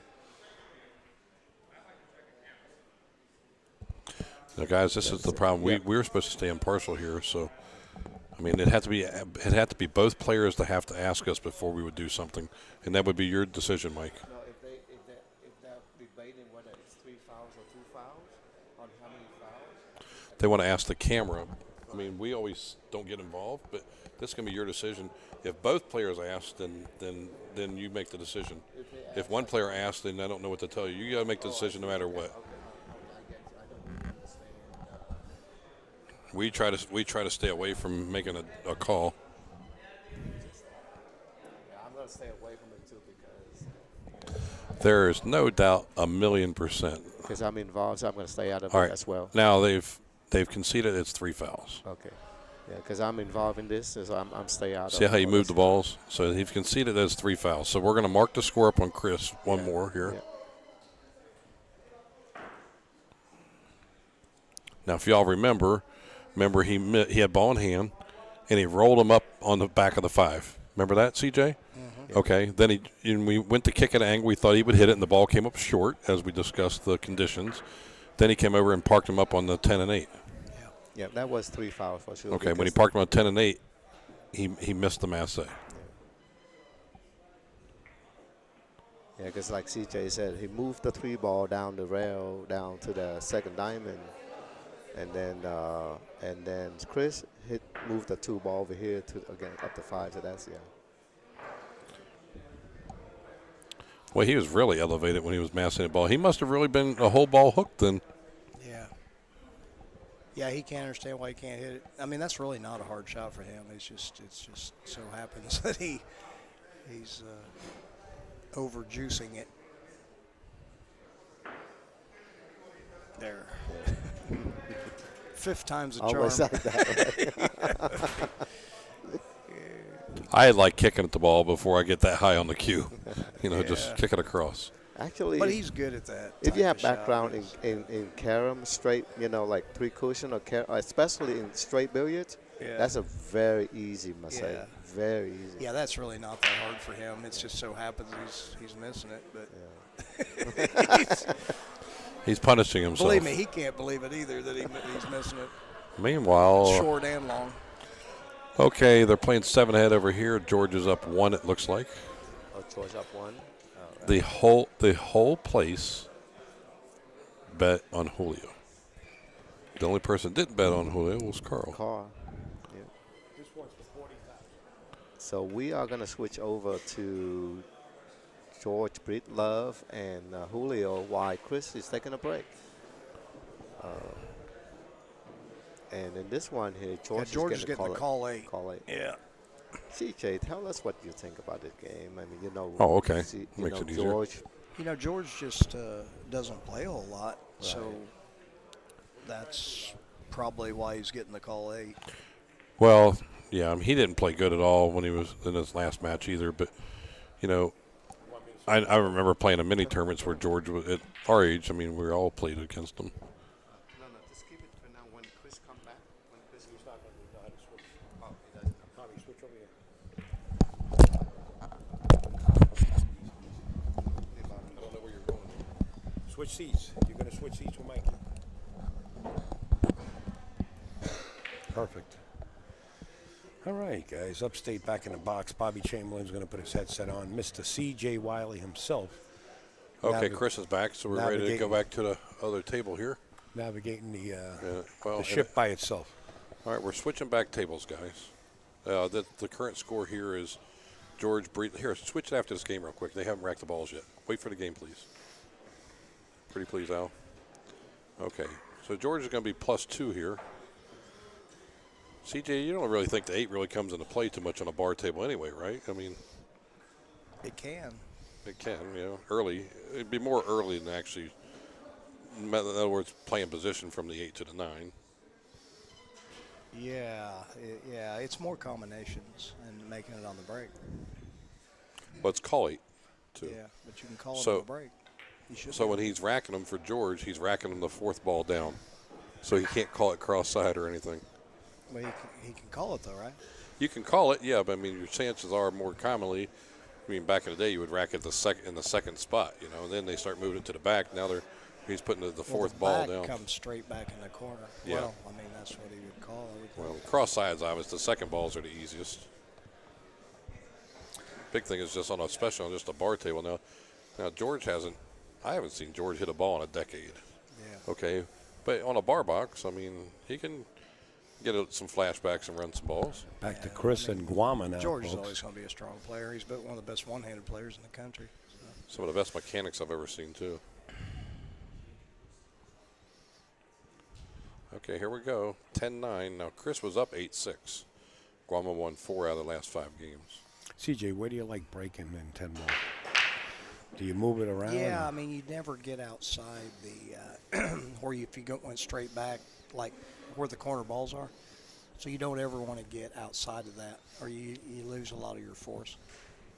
Now, guys, this is the problem. We were supposed to stay impartial here, so I mean, it had to be both players that have to ask us before we would do something, and that would be your decision, Mike. No, if they're debating whether it's 3 fouls or 2 fouls, on how many fouls. They want to ask the camera. I mean, we always don't get involved, but this is going to be your decision. If both players ask, then you make the decision. If one player asks, then I don't know what to tell you. You got to make the decision no matter what. We try to stay away from making a call. Yeah, I'm going to stay away from it too because There is no doubt 1,000,000%. because I'm involved, so I'm going to stay out of All it right. as well. Now they've conceded it's 3 fouls. Okay. Yeah, because I'm involved in this, so I'm stay out. See of how you all moved this. the balls? So he's conceded that it's 3 fouls. So we're going to mark the score up on Chris one Yeah, more here. yeah. Now, if y'all remember he had ball in hand, and he rolled him up on the back of the 5. Remember that, CJ? Mm-hmm. Okay. Then we went to kick at an angle. We thought he would hit it, and the ball came up short, as we discussed the conditions. Then he came over and parked him up on the 10 and 8. Yeah, that was 3 fouls for sure. Okay. When he because parked him on 10 and 8, he missed the masse. Yeah, because like CJ said, he moved the 3 ball down the rail down to the 2nd diamond, and then Chris moved the 2 ball over here to again up to 5. So that's Well, he was really elevated when he was massing the ball. He must have really been a whole ball hooked then. Yeah. Yeah, he can't understand why he can't hit it. I mean, that's really not a hard shot for him. It's just so happens that he's overjuicing it. There. 5th time's a charm. always like that. Right? I like kicking at the ball before I get that high on the cue. Just Yeah. kick it across. Actually, But he's good at that. if you type have of shot. background in carom straight, like 3 cushion or especially in straight billiards, Yeah. that's a very easy massage. Yeah. Very easy. Yeah, that's really not that hard for him. It just so happens he's missing it. But He's punishing himself. believe me, he can't believe it either that he's missing it. Meanwhile, Short and long. okay, they're playing 7 ahead over here. George is up 1, it looks like. Oh, George up 1. The whole place bet on Julio. The only person that didn't bet on Julio was Carl. Car. Yeah. So we are going to switch over to George, Britt, Love, and Julio while Chris is taking a break. And in this one here, George, is getting the call 8. Call 8. Yeah. CJ, tell us what you think about this game. I mean, Oh, okay. Makes Makes it easier. George. George just doesn't play a whole lot, so Right. that's probably why he's getting the call 8. Well, yeah, I mean, he didn't play good at all when he was in his last match either. But, you know, I remember playing in many tournaments where George was at our age. I mean, we all played against him. No, just keep it for now. When Chris come back, when Chris he's not going to know how to switch. Oh, he doesn't. Tommy, switch over here. I don't know where you're going. Switch seats. You're going to switch seats with Mikey. Perfect. All right, guys. Upstate back in the box. Bobby Chamberlain's going to put his headset on. Mr. C.J. Wiley himself. Okay, Chris is back, so we're ready to navigating- go back to the other table here. Navigating the Well, ship by itself. All right, we're switching back tables, guys. The current score here is George Breed. Here, switch it after this game real quick. They haven't racked the balls yet. Wait for the game, please. Pretty please, Al. Okay, so George is going to be +2 here. CJ, you don't really think the 8 really comes into play too much on a bar table anyway, right? I mean, It can. it can, you know, early. It'd be more early than actually, in other words, playing position from the 8 to the 9. Yeah, it's more combinations and making it on the break. Let's call 8, too. Yeah, but you can call it So- on the break. You should So be when he's racking them for George, he's racking them the 4th ball down. So he can't call it cross-side or anything. Well, he can call it though, right? You can call it, yeah, but I mean, your chances are more commonly, I mean, back in the day, you would rack it in the second spot, you know, and then they start moving it to the back. Now he's putting the 4th the ball back down. comes straight back in the corner. Yeah. Well, I mean, that's what he would call it. Well, cross-sides, obviously, the second balls are the easiest. Big thing is just especially on just a bar table. Now George I haven't seen George hit a ball in a decade. Yeah. Okay, but on a bar box, I mean, he can get some flashbacks and run some balls. Back to Chris and Guama now, George is folks. always going to be a strong player. He's one of the best one-handed players in the country. So. Some of the best mechanics I've ever seen, too. Okay, here we go. 10-9. Now, Chris was up 8-6. Guama won 4 out of the last 5 games. CJ, where do you like breaking in 10 ball? Do you move it around? Yeah, I mean, you never get outside the where if you went straight back, like where the corner balls are. So you don't ever want to get outside of that, or you lose a lot of your force.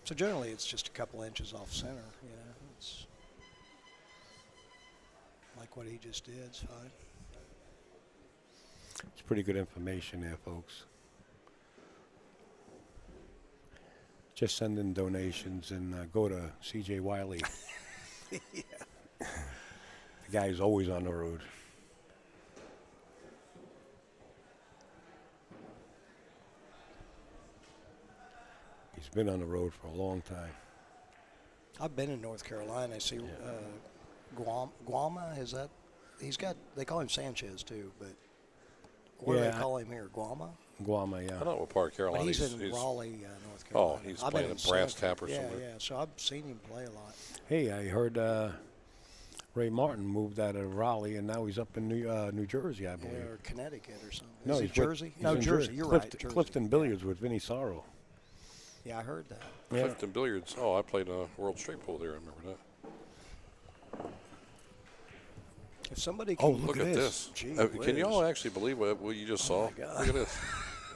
So generally, it's just a couple inches off center. You know, it's like what he just did. It's fine. It's pretty good information there, folks. Just send in donations and go to C.J. Wiley. Yeah. The guy's always on the road. He's been on the road for a long time. I've been in North Carolina. I see Guama. Is that? They call him Sanchez too, but what do Yeah, they call him here? Guama. Guama, I yeah. don't know what part of Carolina But he's in Raleigh, North Oh, Carolina. he's I've playing been at in Brass Central. Tap or yeah, somewhere. Yeah, so I've seen him play a lot. Hey, I heard Ray Martin moved out of Raleigh, and now he's up in New Jersey, I believe. Yeah, or Connecticut or something. No, Is he's it Jersey? He's No, in Jersey. You're right. Jersey. Clifton Billiards with Vinny Sorrow. Yeah, I heard that. Yeah. Clifton Billiards. Oh, I played a World Straight Pool there. I remember that. If somebody can Oh, Look at this. Gee Can you all whiz. actually believe what you just saw? my God. Look at this.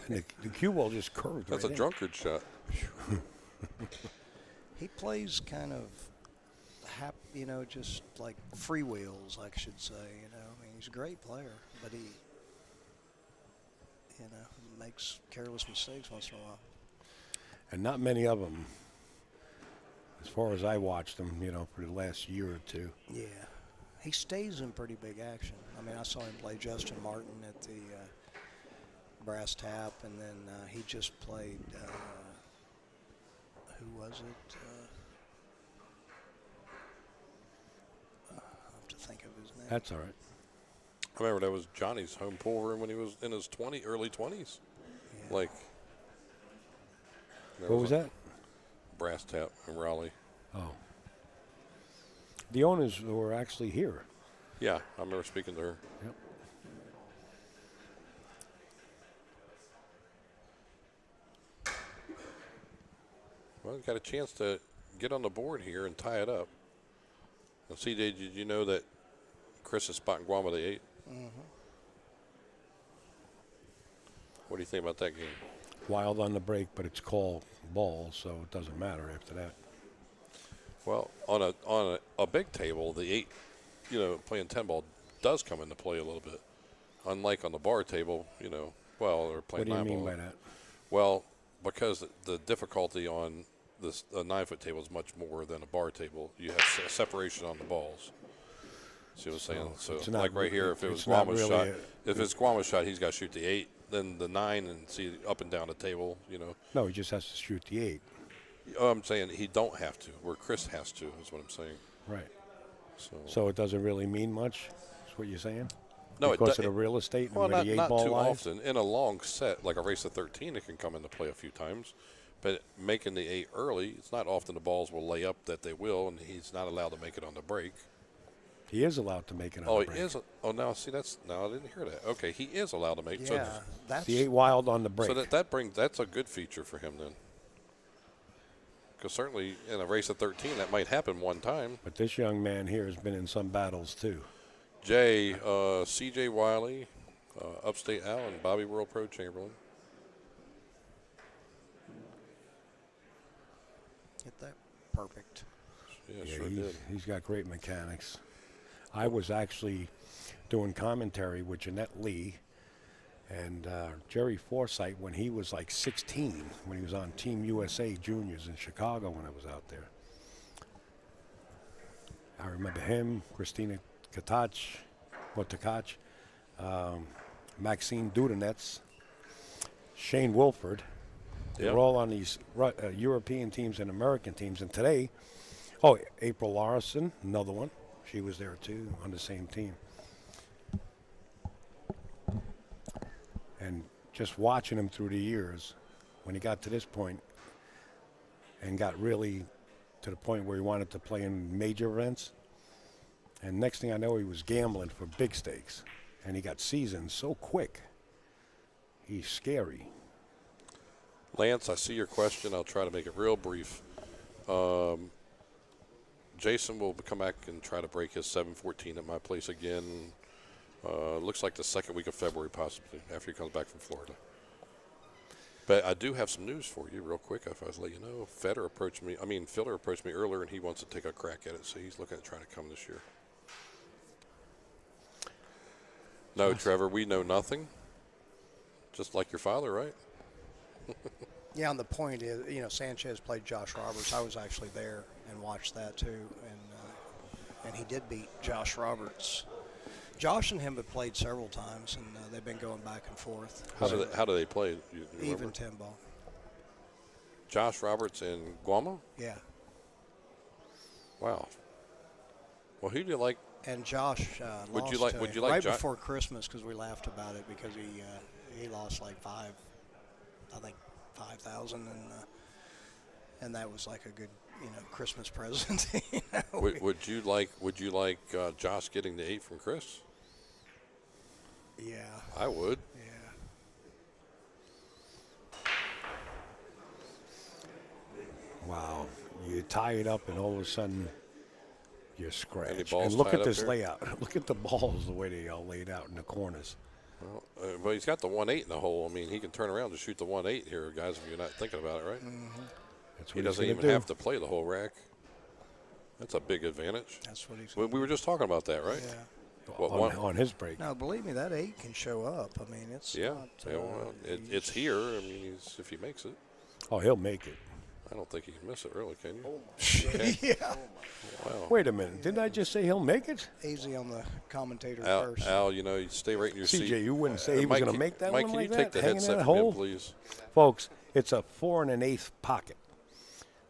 And the cue ball just curved That's right a in. drunkard shot. He plays kind of, just like freewheels, I should say. I mean, he's a great player, but he, makes careless mistakes once in a while. And not many of them, as far as I watched them, for the last year or two. Yeah, he stays in pretty big action. I mean, I saw him play Justin Martin at the Brass Tap, and then he just played. Who was it? I'll have to think of his name. That's all right. I remember that was Johnny's home pool room when he was in his early 20s. Yeah. Like. What was that? Brass Tap in Raleigh. Oh. The owners were actually here. Yeah, I remember speaking to her. Yep. Well, we got a chance to get on the board here and tie it up. Now, CJ, did you know that Chris is spotting Guama the 8? Mm-hmm. What do you think about that game? Wild on the break, but it's called ball, so it doesn't matter after that. Well, on a big table, the 8, playing 10 ball does come into play a little bit. Unlike on the bar table, or playing 9 What do you mean ball. by that? Well, because the difficulty on this a 9-foot table is much more than a bar table. You have separation on the balls. See what I'm saying? So it's not like right here, really- if it was it's not Guama's really shot, a- if it's Guama's shot, he's got to shoot the 8, then the 9, and see up and down the table. No, he just has to shoot the 8. I'm saying he don't have to, where Chris has to, is what I'm saying. Right. So, So it doesn't really mean much. Is what you're saying? no, Because it of the real estate and well, where the 8 not ball too lies? often. In a long set, like a race of 13, it can come into play a few times. But making the 8 early, it's not often the balls will lay up that they will, and he's not allowed to make it on the break. He is allowed to make it on Oh, the he break. is. Oh, now see no, I didn't hear that. Okay, he is allowed to make. Yeah, that's The 8 wild on the break. So that's a good feature for him then. Because certainly in a race of 13, that might happen one time. But this young man here has been in some battles too. Jay, C.J. Wiley, Upstate Al, and Bobby World Pro Chamberlain. Get that perfect. Yeah, Yeah, sure did. he's got great mechanics. I was actually doing commentary with Jeanette Lee and Jerry Forsythe when he was like 16, when he was on Team USA Juniors in Chicago when I was out there. I remember him, Christina Tkach, Maxine Dudenets, Shane Wilford. They Yep. were all on these European teams and American teams. And today, April Larson, another one. She was there too on the same team. And just watching him through the years, when he got to this point and got really to the point where he wanted to play in major events, and next thing I know, he was gambling for big stakes, and he got seasoned so quick. He's scary. Lance, I see your question. I'll try to make it real brief. Jason will come back and try to break his 7-14 at my place again. Looks like the second week of February, possibly, after he comes back from Florida. But I do have some news for you real quick, if I was to let you know. Filler approached me earlier, and he wants to take a crack at it, so he's looking at trying to come this year. No, Trevor, we know nothing. Just like your father, right? Yeah, and the point is, Sanchez played Josh Roberts. I was actually there and watched that too, and he did beat Josh Roberts. Josh and him have played several times, and they've been going back and forth. How do they play? You remember? Even 10 ball. Josh Roberts and Guama? Yeah. Wow. Well, who do you like? And Josh Would you lost like right Jo- before Christmas because we laughed about it because he lost like 5,000, and that was like a good Christmas present. Would you like Josh getting the 8 from Chris? Yeah. I would. Yeah. Wow. You tie it up, and all of a sudden, you're scratched. balls And look tied at up this there? layout. Look at the balls, the way they are laid out in the corners. Well, but he's got the 1-8 in the hole. I mean, he can turn around and shoot the 1-8 here, guys, if you're not thinking about it, right? That's what He he's doesn't gonna even do. have to play the whole rack. That's a big advantage. That's what he's. We were just talking about that, right? Yeah. What, on his break. Now, believe me, that 8 can show up. I mean, it's Yeah. not, Well, it's here. I mean, if he makes it. Oh, he'll make it. I don't think he can miss it, really, can you? Yeah. Wow. Wait a minute. Didn't I just say he'll make it? Easy on the commentator Al, first. Al, you stay right in your seat. CJ, you wouldn't say he was Mike, going to make that Mike, one can like you that? take the hanging in headset that from him, hole? please? Folks, it's a 4 1/8 pocket.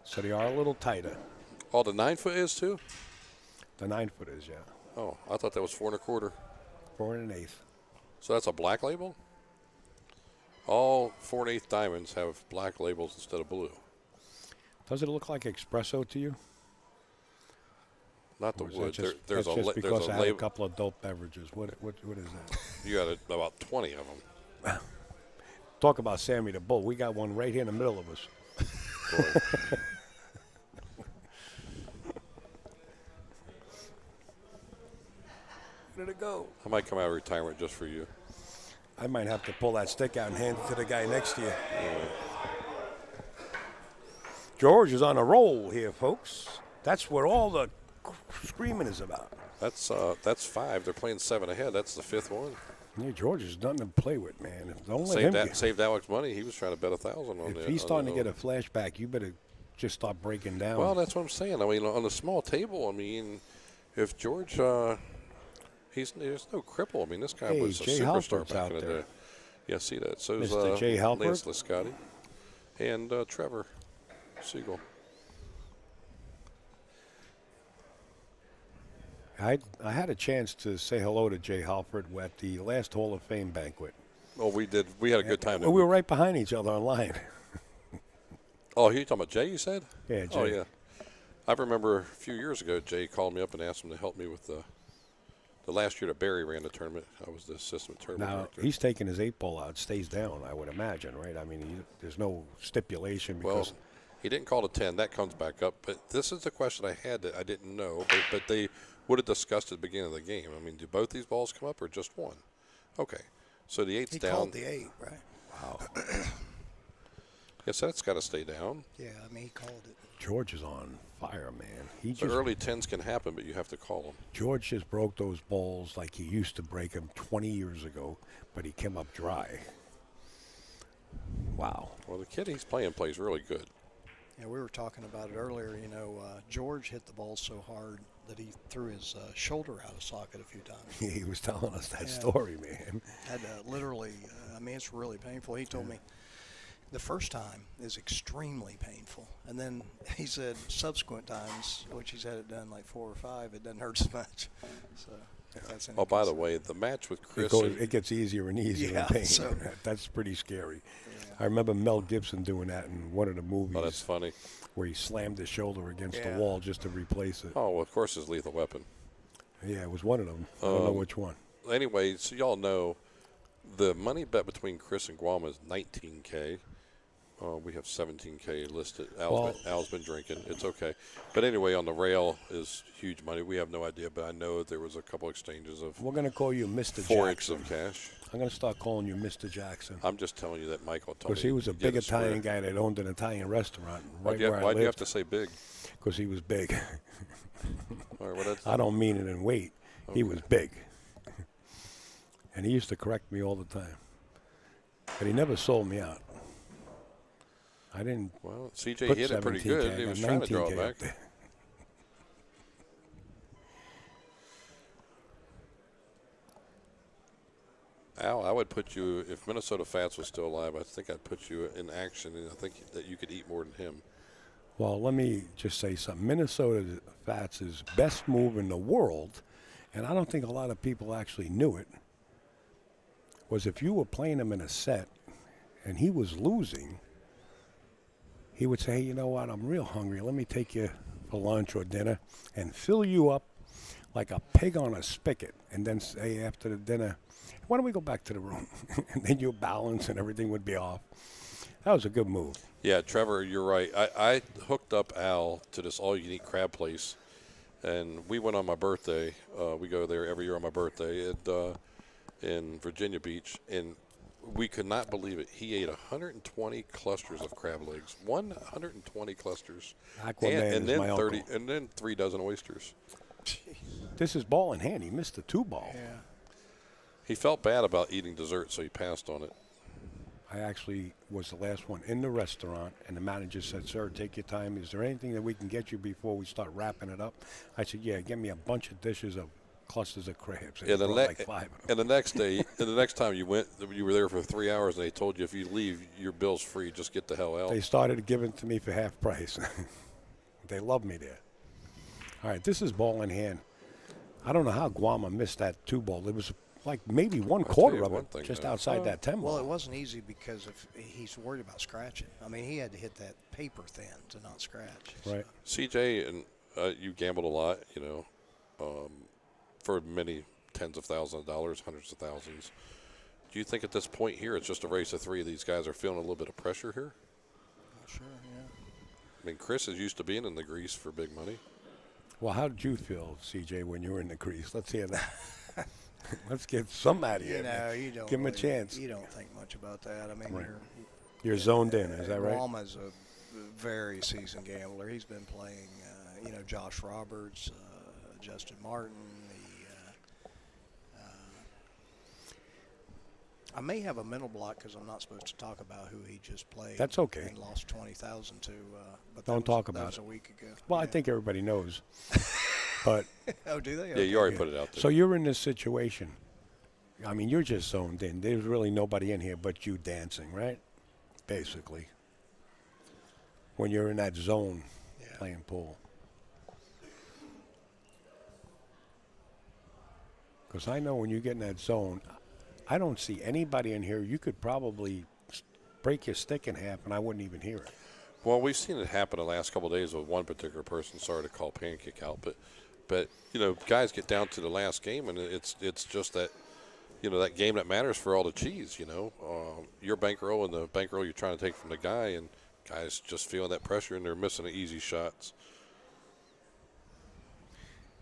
So they are a little tighter. Oh, the 9-foot is, too? The 9-foot is, yeah. Oh, I thought that was 4 1/4. 4 1/8. So that's a black label? All 4 1/8 diamonds have black labels instead of blue. Does it look like espresso to you? Not the Or is that wood. just, There's that's a just there's because a I had a label. couple of dope beverages. What is that? You got about 20 of them. Talk about Sammy the Bull. We got one right here in the middle of us. Boy. Where did it go? I might come out of retirement just for you. I might have to pull that stick out and hand it to the guy next to you. George is on a roll here, folks. That's what all the screaming is about. That's 5. They're playing 7 ahead. That's the 5th one. Yeah, George is nothing to play with, man. Don't let him Saved Alex money. He was trying to bet 1,000 on if it. he's starting to get a flashback, you better just start breaking down. Well, that's what I'm saying. I mean, on a small table, I mean, if George, there's no cripple. I mean, this guy Hey, was a Jay superstar Halford's back out in the there. day. Yeah, see that. So is Mr. Jay Halford? Lance Liscotti and Trevor Siegel. I had a chance to say hello to Jay Halford at the last Hall of Fame banquet. Oh, we did. We had a good time. We were right behind each other on line. Oh, you talking about Jay, you said? Yeah, Jay. Oh, yeah. I remember a few years ago, Jay called me up and asked him to help me with the last year that Barry ran the tournament. I was the assistant tournament Now, director. he's taking his 8-ball out, stays down, I would imagine, right? I mean, there's no stipulation Well, because he didn't call to 10. That comes back up. But this is the question I had that I didn't know. But they would have discussed at the beginning of the game. I mean, do both these balls come up or just one? Okay. So the 8's He down. called the 8, right? wow, Yes, that's got to stay down. Yeah, I mean, he called it. George is on fire, man. He So just early 10s can happen, but you have to call them. George just broke those balls like he used to break them 20 years ago, but he came up dry. Wow. Well, the kid he's playing plays really good. Yeah, we were talking about it earlier. You know, George hit the ball so hard that he threw his shoulder out of socket a few times. He was telling us that Yeah. story, man. Had to literally, I mean, it's really painful. He told me the first time is extremely painful. And then he said subsequent times, which he's had it done like 4 or 5, it doesn't hurt as much. So if that's any Oh, by the concern. way, the match with Chris. It gets easier and easier Yeah, in pain. so- That's pretty scary. Yeah. I remember Mel Gibson doing that in one of the movies Oh, that's funny. where he slammed his shoulder against Yeah. the wall just to replace it. Oh, well, of course, his Lethal Weapon. Yeah, it was one of them. I don't know which one. Anyway, so y'all know the money bet between Chris and Guama is $19K. We have $17K listed. Al's been drinking. It's okay. But anyway, on the rail is huge money. We have no idea, but I know there was a couple exchanges of We're going to call you Mr. 4 Jackson. of cash. I'm going to start calling you Mr. Jackson. I'm just telling you that Michael told me. Because he was a to big get it square. Italian guy that owned an Italian restaurant right Why'd you where I have lived. to say big? Because he was big. All right, well, that's, I don't mean it in weight. He was big. And he used to correct me all the time. But he never sold me out. I didn't well, CJ put hit it pretty 17K. good. I He got was trying to draw 19K it up back. there. Al, I would put you, if Minnesota Fats was still alive, I think I'd put you in action, and I think that you could eat more than him. Well, let me just say something. Minnesota Fats' best move in the world, and I don't think a lot of people actually knew it, was if you were playing him in a set and he was losing, he would say, hey, you know what, I'm real hungry. Let me take you for lunch or dinner and fill you up like a pig on a spigot, and then say after the dinner, why don't we go back to the room? And then your balance and everything would be off. That was a good move. Yeah, Trevor, you're right. I hooked up Al to this all-you-can-eat crab place, and we went on my birthday. We go there every year on my birthday in Virginia Beach, and we could not believe it. He ate 120 clusters of crab legs. 120 clusters. Aquaman and is then my 30, uncle. and then 3 dozen oysters. This is ball in hand. He missed the 2-ball. Yeah. He felt bad about eating dessert, so he passed on it. I actually was the last one in the restaurant, and the manager said, sir, take your time. Is there anything that we can get you before we start wrapping it up? I said, yeah, get me a bunch of dishes of clusters of crabs. And And he the, brought like 5 of them. and the next day, and the next time you went, you were there for 3 hours, and they told you if you leave, your bill's free. Just get the hell out. They started giving it to me for half price. They love me there. All right, this is ball in hand. I don't know how Guama missed that 2-ball. It was like maybe one tell quarter you of one it thing, just though. outside that 10-ball. Well, it wasn't easy because he's worried about scratching. I mean, he had to hit that paper thin to not scratch. Right. CJ, and you gambled a lot, you know, for many tens of thousands of dollars, hundreds of thousands. Do you think at this point here it's just a race of 3? These guys are feeling a little bit of pressure here? Sure, yeah. I mean, Chris is used to being in the grease for big money. Well, how did you feel, CJ, when you were in the crease? Let's hear that. Let's get somebody You in there. know, you don't Give him a really- chance. You don't think much about that. I mean, Right. You're zoned in, is that right? Guama's a very seasoned gambler. He's been playing, Josh Roberts, Justin Martin. I may have a mental block because I'm not supposed to talk about who he just played. That's okay. And lost 20,000 to. But Don't talk about that was it. a week ago. Well, I Yeah. think everybody knows. But Oh, do they? Yeah, you already put it out there. so you're in this situation. I mean, you're just zoned in. There's really nobody in here but you dancing, right? Basically. When you're in that zone playing pool. Because I know when you get in that zone, I don't see anybody in here. You could probably break your stick in half and I wouldn't even hear it. Well, we've seen it happen the last couple of days with one particular person. Sorry to call Pancake out, but guys get down to the last game, and it's just that, that game that matters for all the cheese. Your bankroll and the bankroll you're trying to take from the guy, and guys just feeling that pressure and they're missing the easy shots.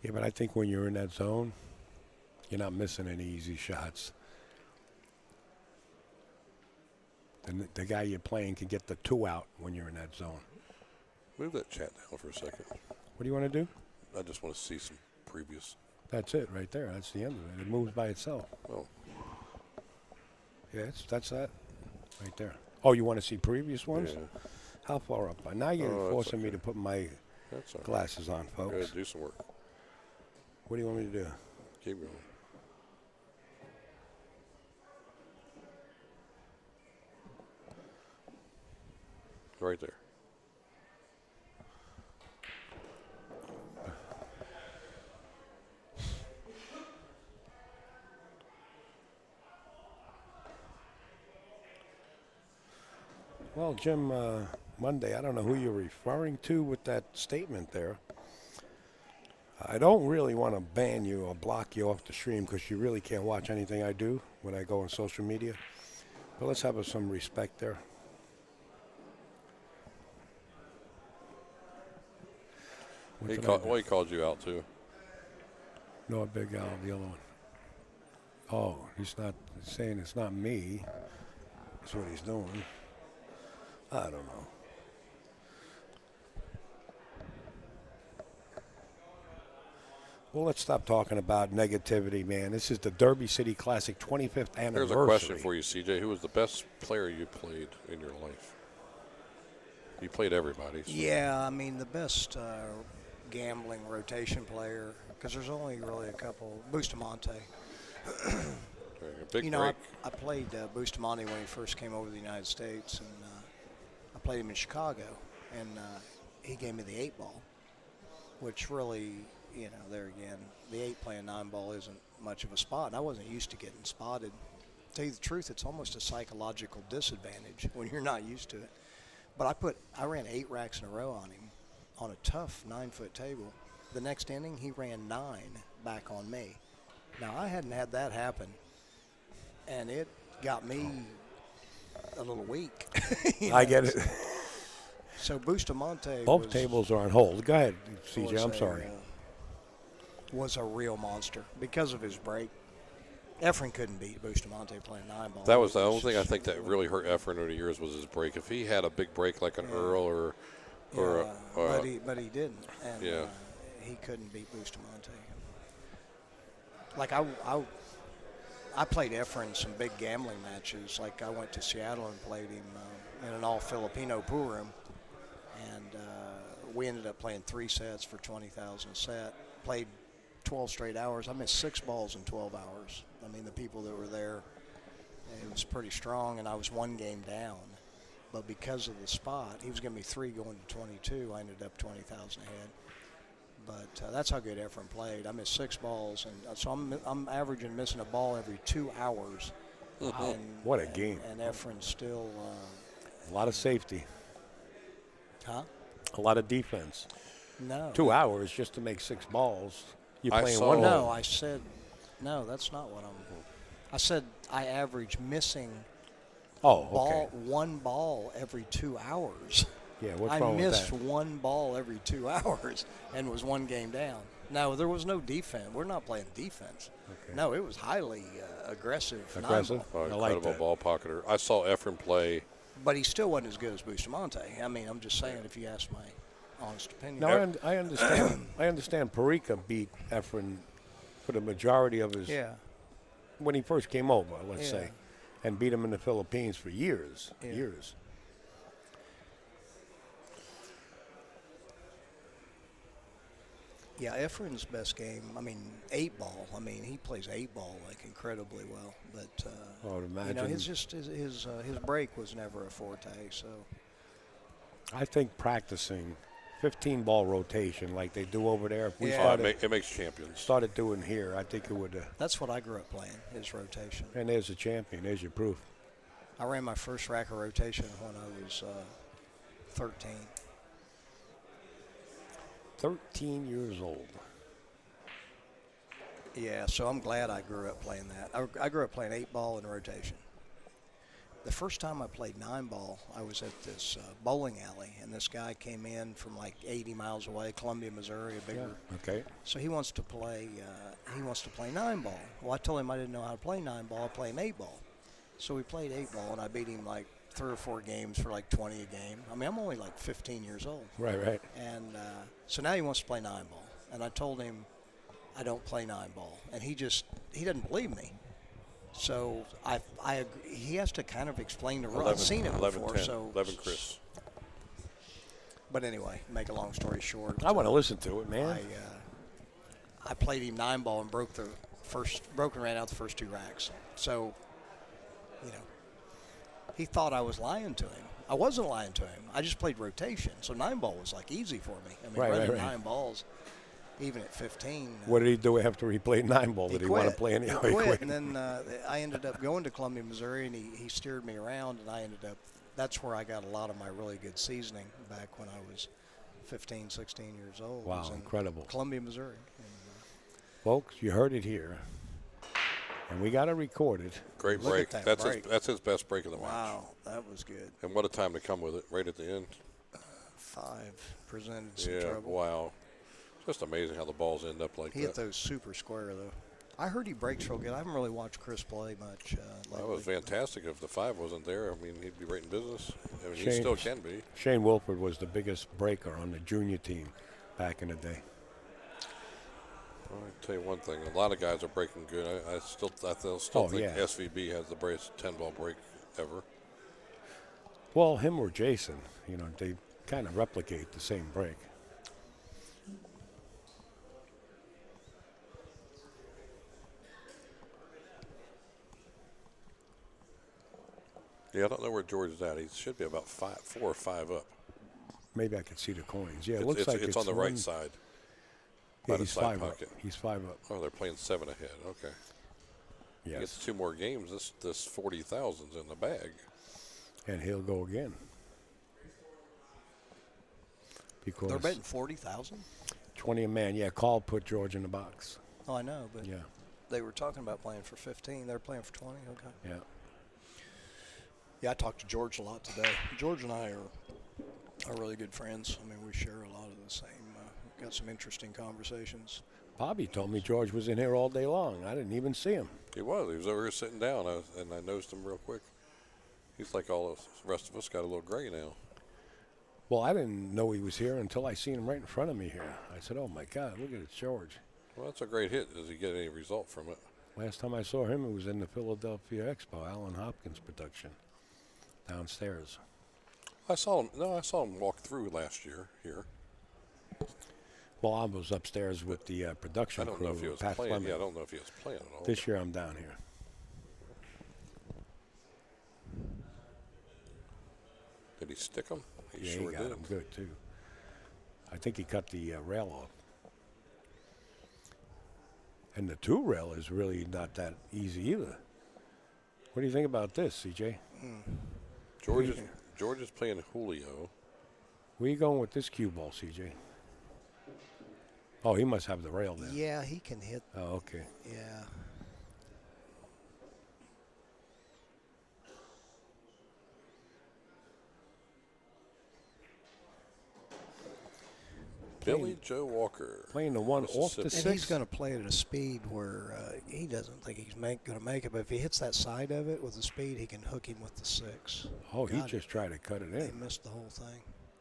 Yeah, but I think when you're in that zone, you're not missing any easy shots. The guy you're playing can get the 2 out when you're in that zone. Move that chat down for a second. What do you want to do? I just want to see some previous. That's it right there. That's the end of it. It moves by itself. Oh, Yeah, that's that right there. Oh, you want to see previous ones? yeah, How far up? Now you're Oh, that's forcing me okay. to put my that's all right. glasses on, Go ahead, folks. do some work. What do you want me to do? Keep going. Right there. Well, Jim, Monday, I don't know who you're referring to with that statement there. I don't really want to ban you or block you off the stream because you really can't watch anything I do when I go on social media. But let's have some respect there. What He did I called, do? well, he called you out too. No, Big Al, the other one. Oh, he's saying it's not me. That's what he's doing. I don't know. Well, let's stop talking about negativity, man. This is the Derby City Classic 25th anniversary. Here's a question for you, CJ. Who was the best player you played in your life? You played everybody. So. Yeah, I mean, the best gambling rotation player, because there's only really a couple. Bustamante. A big You know, break. I played Bustamante when he first came over to the United States, and I played him in Chicago, and he gave me the 8-ball, which really, there again, the 8 playing 9-ball isn't much of a spot. I wasn't used to getting spotted. To tell you the truth, it's almost a psychological disadvantage when you're not used to it. But I ran 8 racks in a row on him on a tough 9-foot table. The next inning, he ran 9 back on me. Now, I hadn't had that happen, and it got me a little weak. I get it. So Bustamante Both tables are on hold. Go ahead, CJ. was I'm sorry. Was a real monster because of his break. Efren couldn't beat Bustamante playing 9-ball. That was the only thing I think that really hurt Efren over the years was his break. If he had a big break like an Earl or but he didn't, and Yeah. He couldn't beat Bustamante. Like I played Efren some big gambling matches. Like I went to Seattle and played him in an all-Filipino pool room, and we ended up playing 3 sets for 20,000 a set. Played 12 straight hours. I missed 6 balls in 12 hours. I mean, the people that were there, it was pretty strong, and I was 1 game down. But because of the spot, he was giving me 3 going to 22. I ended up 20,000 ahead. But that's how good Efren played. I missed 6 balls, and so I'm averaging missing a ball every 2 hours. And, What a game. And Efren's still. A lot of safety. Huh? A lot of defense. No. 2 hours just to make 6 balls. You I playing saw- one No, hole. I said, no, that's not what I said I average missing Oh, okay. ball 1 ball every 2 hours. Yeah, what's I wrong with missed that? 1 ball every 2 hours and was 1 game down. No, there was no defense. We're not playing defense. Okay. No, it was highly aggressive. Aggressive? nine-ball. Oh, I like incredible that. ball pocketer. I saw Efren play. But he still wasn't as good as Bustamante. I mean, I'm just saying if you ask my honest opinion. No, I understand. I understand Perica beat Efren for the majority of his Yeah. when he first came over, let's Yeah. say, and beat him in the Philippines for years. Yeah. Years. Yeah, Efren's best game, I mean, 8-ball. I mean, he plays 8-ball like incredibly well. But I would you know, imagine. his break was never a forte. So I think practicing 15-ball rotation like they do over there, if we Yeah. It makes champions. started doing here, I think it would. that's what I grew up playing, is rotation. And there's a champion. There's your proof. I ran my first rack of rotation when I was 13. 13 years old. Yeah, so I'm glad I grew up playing that. I grew up playing 8-ball and rotation. The first time I played 9-ball, I was at this bowling alley, and this guy came in from like 80 miles away, Columbia, Missouri, a bigger. Okay. So he wants to play. He wants to play 9-ball. Well, I told him I didn't know how to play 9-ball. I play 8-ball. So we played 8-ball, and I beat him like 3 or 4 games for like 20 a game. I mean, I'm only like 15 years old. Right. And so now he wants to play 9-ball. And I told him I don't play 9-ball. And he doesn't believe me. So I agree. He has to kind of explain the rules. I've seen it 11, before. 10, So 11 Chris. But anyway, make a long story short. I want to listen to it, man. I played him 9-ball and broke and ran out the first 2 racks. So, you know, he thought I was lying to him. I wasn't lying to him. I just played rotation. So 9-ball was like easy for me. I mean, running 9 balls, even at 15. What did he do after he played 9-ball? Did he want to quit. play any? He Oh, he quit. And then I ended up going to Columbia, Missouri, and he steered me around, and I ended up. That's where I got a lot of my really good seasoning back when I was 15, 16 years old. Wow, was in incredible. Columbia, Missouri. And, Folks, you heard it here. And we got it recorded. Great Look break. at that break. That's his best break of the match. wow, that was good. And what a time to come with it right at the end. 5 presented some Yeah, trouble. wow. Just amazing how the balls end up like He hit that. those super square, though. I heard he breaks real good. I haven't really watched Chris play much. That was lately. fantastic. If the 5 wasn't there, I mean, he'd be right in business. I mean, he Shane- still can be. Shane Wilford was the biggest breaker on the junior team back in the day. Well, I tell you one thing, a lot of guys are breaking good. I still Oh, think yeah. SVB has the best 10-ball break ever. Well, him or Jason, they kind of replicate the same break. Yeah, I don't know where George is at. He should be about 4 or 5 up. Maybe I could see the coins. Yeah, it looks like it's on the right one- side. Yeah, by the he's side 5 pocket. up. He's 5 up. Oh, they're playing 7 ahead. Okay. He Yes. gets 2 more games. This 40,000's in the bag. And he'll go again. Because They're betting 40,000. 20 a man. Yeah, Carl put George in the box. Oh, I know, but Yeah, they were talking about playing for 15. They're playing for 20. Okay. yeah. Yeah, I talked to George a lot today. George and I are really good friends. I mean, we share a lot of the same. Got some interesting conversations. Bobby told me George was in here all day long. I didn't even see him. He was over here sitting down, and I noticed him real quick. He's like all the rest of us, got a little gray now. Well, I didn't know he was here until I seen him right in front of me here. I said, oh, my God, look at it, George. Well, that's a great hit. Does he get any result from it? Last time I saw him, it was in the Philadelphia Expo, Alan Hopkins production, downstairs. I saw him walk through last year here. Well, I was upstairs with the production I don't crew, know if he was Pat playing. Fleming. Yeah, I don't know if he was playing at all. This year I'm down here. Did he stick him? He Yeah, sure he got did. him good, too. I think he cut the rail off. And the 2 rail is really not that easy either. What do you think about this, CJ? George is playing Julio. Where you going with this cue ball, CJ? Oh, he must have the rail there. Yeah, he can hit. Oh, okay. Yeah. Billy Joe Walker. Playing the one off the And six. he's going to play it at a speed where he doesn't think he's going to make it. But if he hits that side of it with the speed, he can hook him with the 6. Oh, he God, just tried to cut it He in. missed the whole thing.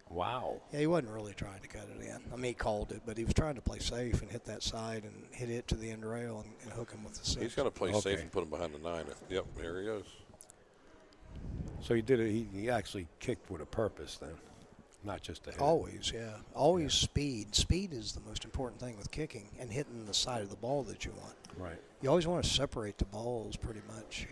Wow. Yeah, he wasn't really trying to cut it in. I mean, he called it, but he was trying to play safe and hit that side and hit it to the end rail and hook him with the 6. He's going to play Okay. safe and put him behind the 9. Yep, there he goes. So he did it. He actually kicked with a purpose then, not just a hit. Always, yeah. Always speed. Speed is the most important thing with kicking and hitting the side of the ball that you want. Right. You always want to separate the balls pretty much,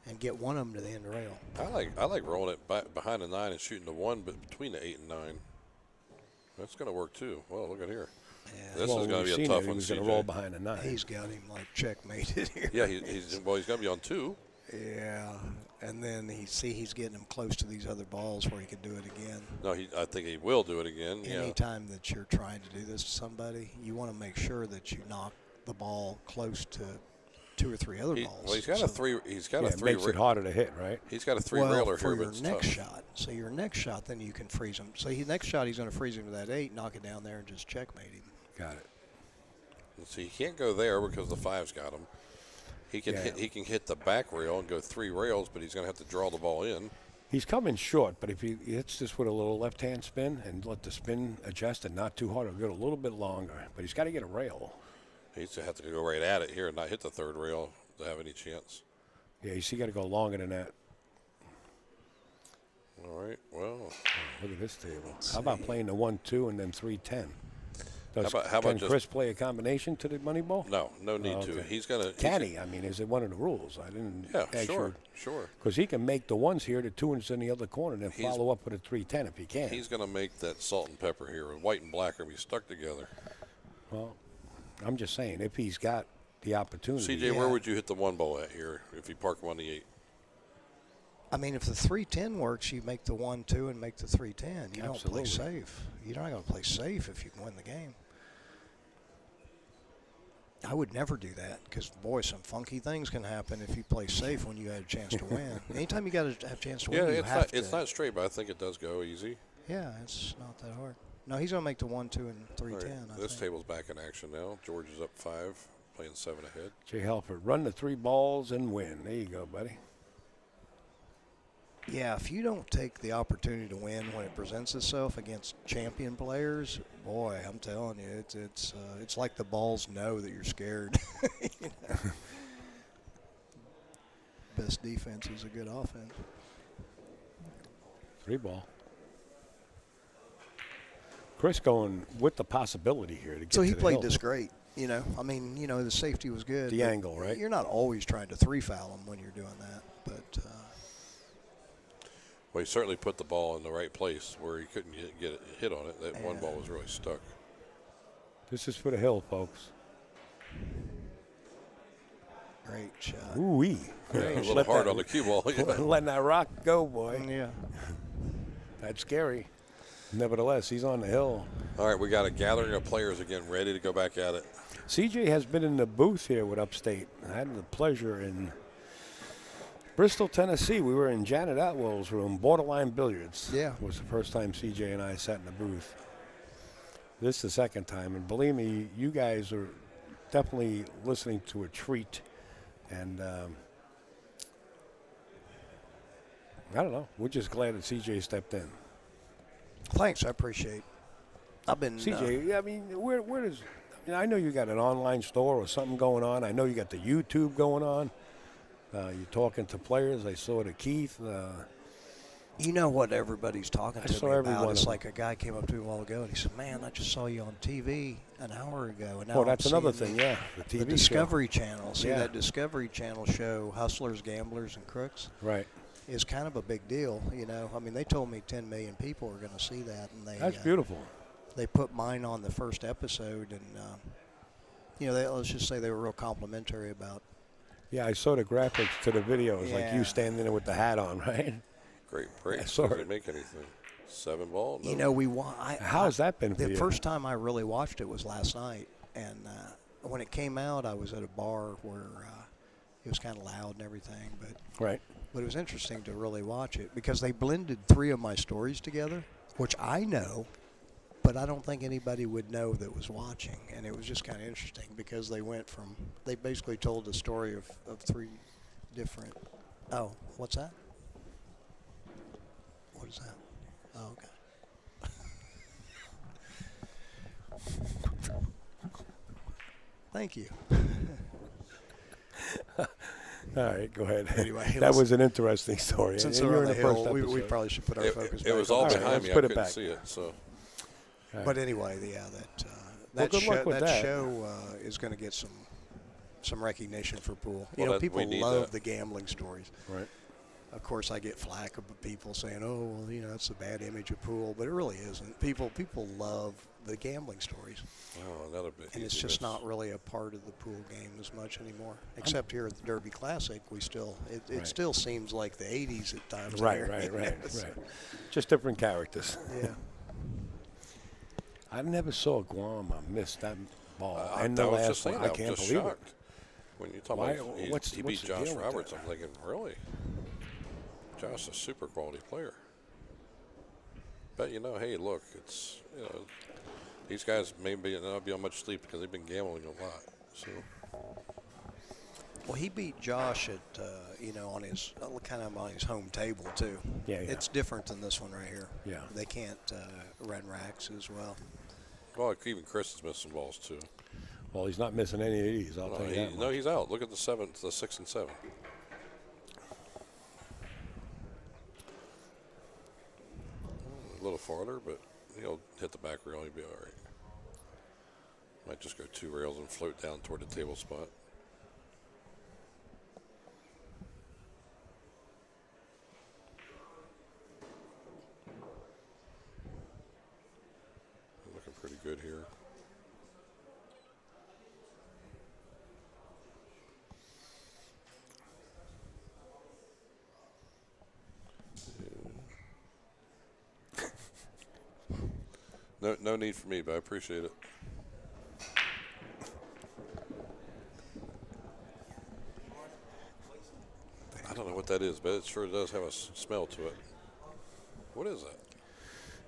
and get one of them to the end rail. I like rolling it behind the 9 and shooting the 1, but between the 8 and 9. That's going to work too. Well, look at here. Yeah. This Well, is going we've to be a seen tough it. one, He was going CJ. to roll behind the 9. He's got him like checkmated here. Yeah, he's going to be on 2. Yeah, and then he's getting him close to these other balls where he could do it again. No, I think he will do it again. Yeah. Anytime that you're trying to do this to somebody, you want to make sure that you knock the ball close to 2 or 3 other balls. Well, he's got a 3. He's got a It 3. makes it harder to hit, right? He's got a 3 well, railer for here, but your it's next tough. shot. So your next shot, then you can freeze him. So next shot, he's going to freeze him to that 8, knock it down there, and just checkmate him. Got it. See, he can't go there because the 5's got him. He can Yeah. hit the back rail and go 3 rails, but he's going to have to draw the ball in. He's coming short, but if he hits this with a little left-hand spin and let the spin adjust and not too hard, it'll go a little bit longer. But he's got to get a rail. He's going to have to go right at it here and not hit the 3rd rail to have any chance. Yeah, he's got to go longer than that. All right, well. Look at this table. How about playing the 1-2 and then 3-10? How about can just- Chris play a combination to the money ball? No need to. Okay. He's going to. Can he? I mean, is it one of the rules? I didn't. Yeah, sure. Because he can make the ones here, the 2s in the other corner, and then He's- follow up with a 3-10 if he can. He's going to make that salt and pepper here. White and black are going to be stuck together. Well, I'm just saying, if he's got the opportunity. CJ, where would you hit the 1 ball at here if you park him on the 8? I mean, if the 3-10 works, you make the 1-2 and make the 3-10. You don't play Absolutely. safe. You're not going to play safe if you can win the game. I would never do that because, boy, some funky things can happen if you play safe when you had a chance to win. Anytime you got to have a chance to win, you have to. It's not straight, but I think it does go easy. Yeah, it's not that hard. No, he's going to make the 1-2 and 3-10. All right, I this think. table's back in action now. George is up 5, playing 7 ahead. Jay Halford, run the 3 balls and win. There you go, buddy. Yeah, if you don't take the opportunity to win when it presents itself against champion players, boy, I'm telling you, it's like the balls know that you're scared. You know? Best defense is a good offense. 3 ball. Chris going with the possibility here to get So he to the played hill. this great. You know, I mean, the safety was good. The but angle, right? You're not always trying to 3-foul him when you're doing that, but. Well, he certainly put the ball in the right place where he couldn't get a hit on it. That 1 ball was really stuck. This is for the hill, folks. Great shot. Ooh-wee. A little hard on the cue ball. Letting that rock go, boy. Yeah. That's scary. Nevertheless, he's on the hill. All right, we got a gathering of players again, ready to go back at it. CJ has been in the booth here with Upstate. I had the pleasure in Bristol, Tennessee. We were in Janet Atwell's room, Borderline Billiards. Yeah. It was the first time CJ and I sat in the booth. This is the second time, and believe me, you guys are definitely listening to a treat. And I don't know. We're just glad that CJ stepped in. Thanks, I appreciate. I've been CJ, I mean, where does? I know you got an online store or something going on. I know you got the YouTube going on. You're talking to players. I saw the Keith. You know what everybody's talking I to saw me every about? one It's of like a guy came up to me a while ago and he said, "Man, I just saw you on TV an hour ago." And now Oh, I'm that's another seeing thing, yeah. The TV The show. Discovery Channel. See Yeah. that Discovery Channel show, Hustlers, Gamblers, and Crooks, Right. is kind of a big deal. I mean, they told me 10 million people are going to see that, and That's beautiful. They put mine on the first episode, and let's just say they were real complimentary about. Yeah, I saw the graphics to the videos, like Yeah. you standing there with the hat on, right? Great break. saw Doesn't it. make anything. 7 ball. No. How's that been for The you? first time I really watched it was last night, and when it came out, I was at a bar where it was kind of loud and everything, Right. but it was interesting to really watch it because they blended 3 of my stories together, which I know but I don't think anybody would know that was watching. And it was just kind of interesting because they basically told the story of 3 different. Oh, what's that? What is that? Oh, okay. Thank you. All right, go ahead. Anyway, that was an interesting story. Since And we're you're on the in first hill, we episode. probably should put our focus It back was on all that. right, behind let's me. I put it couldn't back. see it. So But anyway, yeah, Well, good luck with that that. show is going to get some recognition for pool. You Well, know, that- people we need love that. the gambling stories. Right. Of course, I get flack of people saying, "Oh, well, you know, it's a bad image of pool," but it really isn't. People love the gambling stories, oh, another bit. and it's easy just miss. not really a part of the pool game as much anymore. Except here at the Derby Classic, it Right. still seems like the '80s at times. in Right, here. right. Yes. Just different characters. Yeah. I never saw Guam miss that ball. and I the was last just saying, one. I I'm can't just believe shocked. When you talk Why- about he what's beat the Josh deal with Roberts, that? I'm thinking, really? Josh is a super quality player. But hey, look, it's these guys may not be on much sleep because they've been gambling a lot. So Well, he beat Josh at on his kind of on his home table too. Yeah. It's different than this one right here. Yeah. They can't run racks as well. well, even Chris is missing balls too. it. Well, he's not missing any of these. I'll tell you that. No, much. he's out. Look at the 6 and 7. A little farther, but he'll hit the back rail. He'll be all right. Might just go 2 rails and float down toward the table spot. Looking pretty good here. No need for me, but I appreciate it. I don't know what that is, but it sure does have a smell to it. What is that?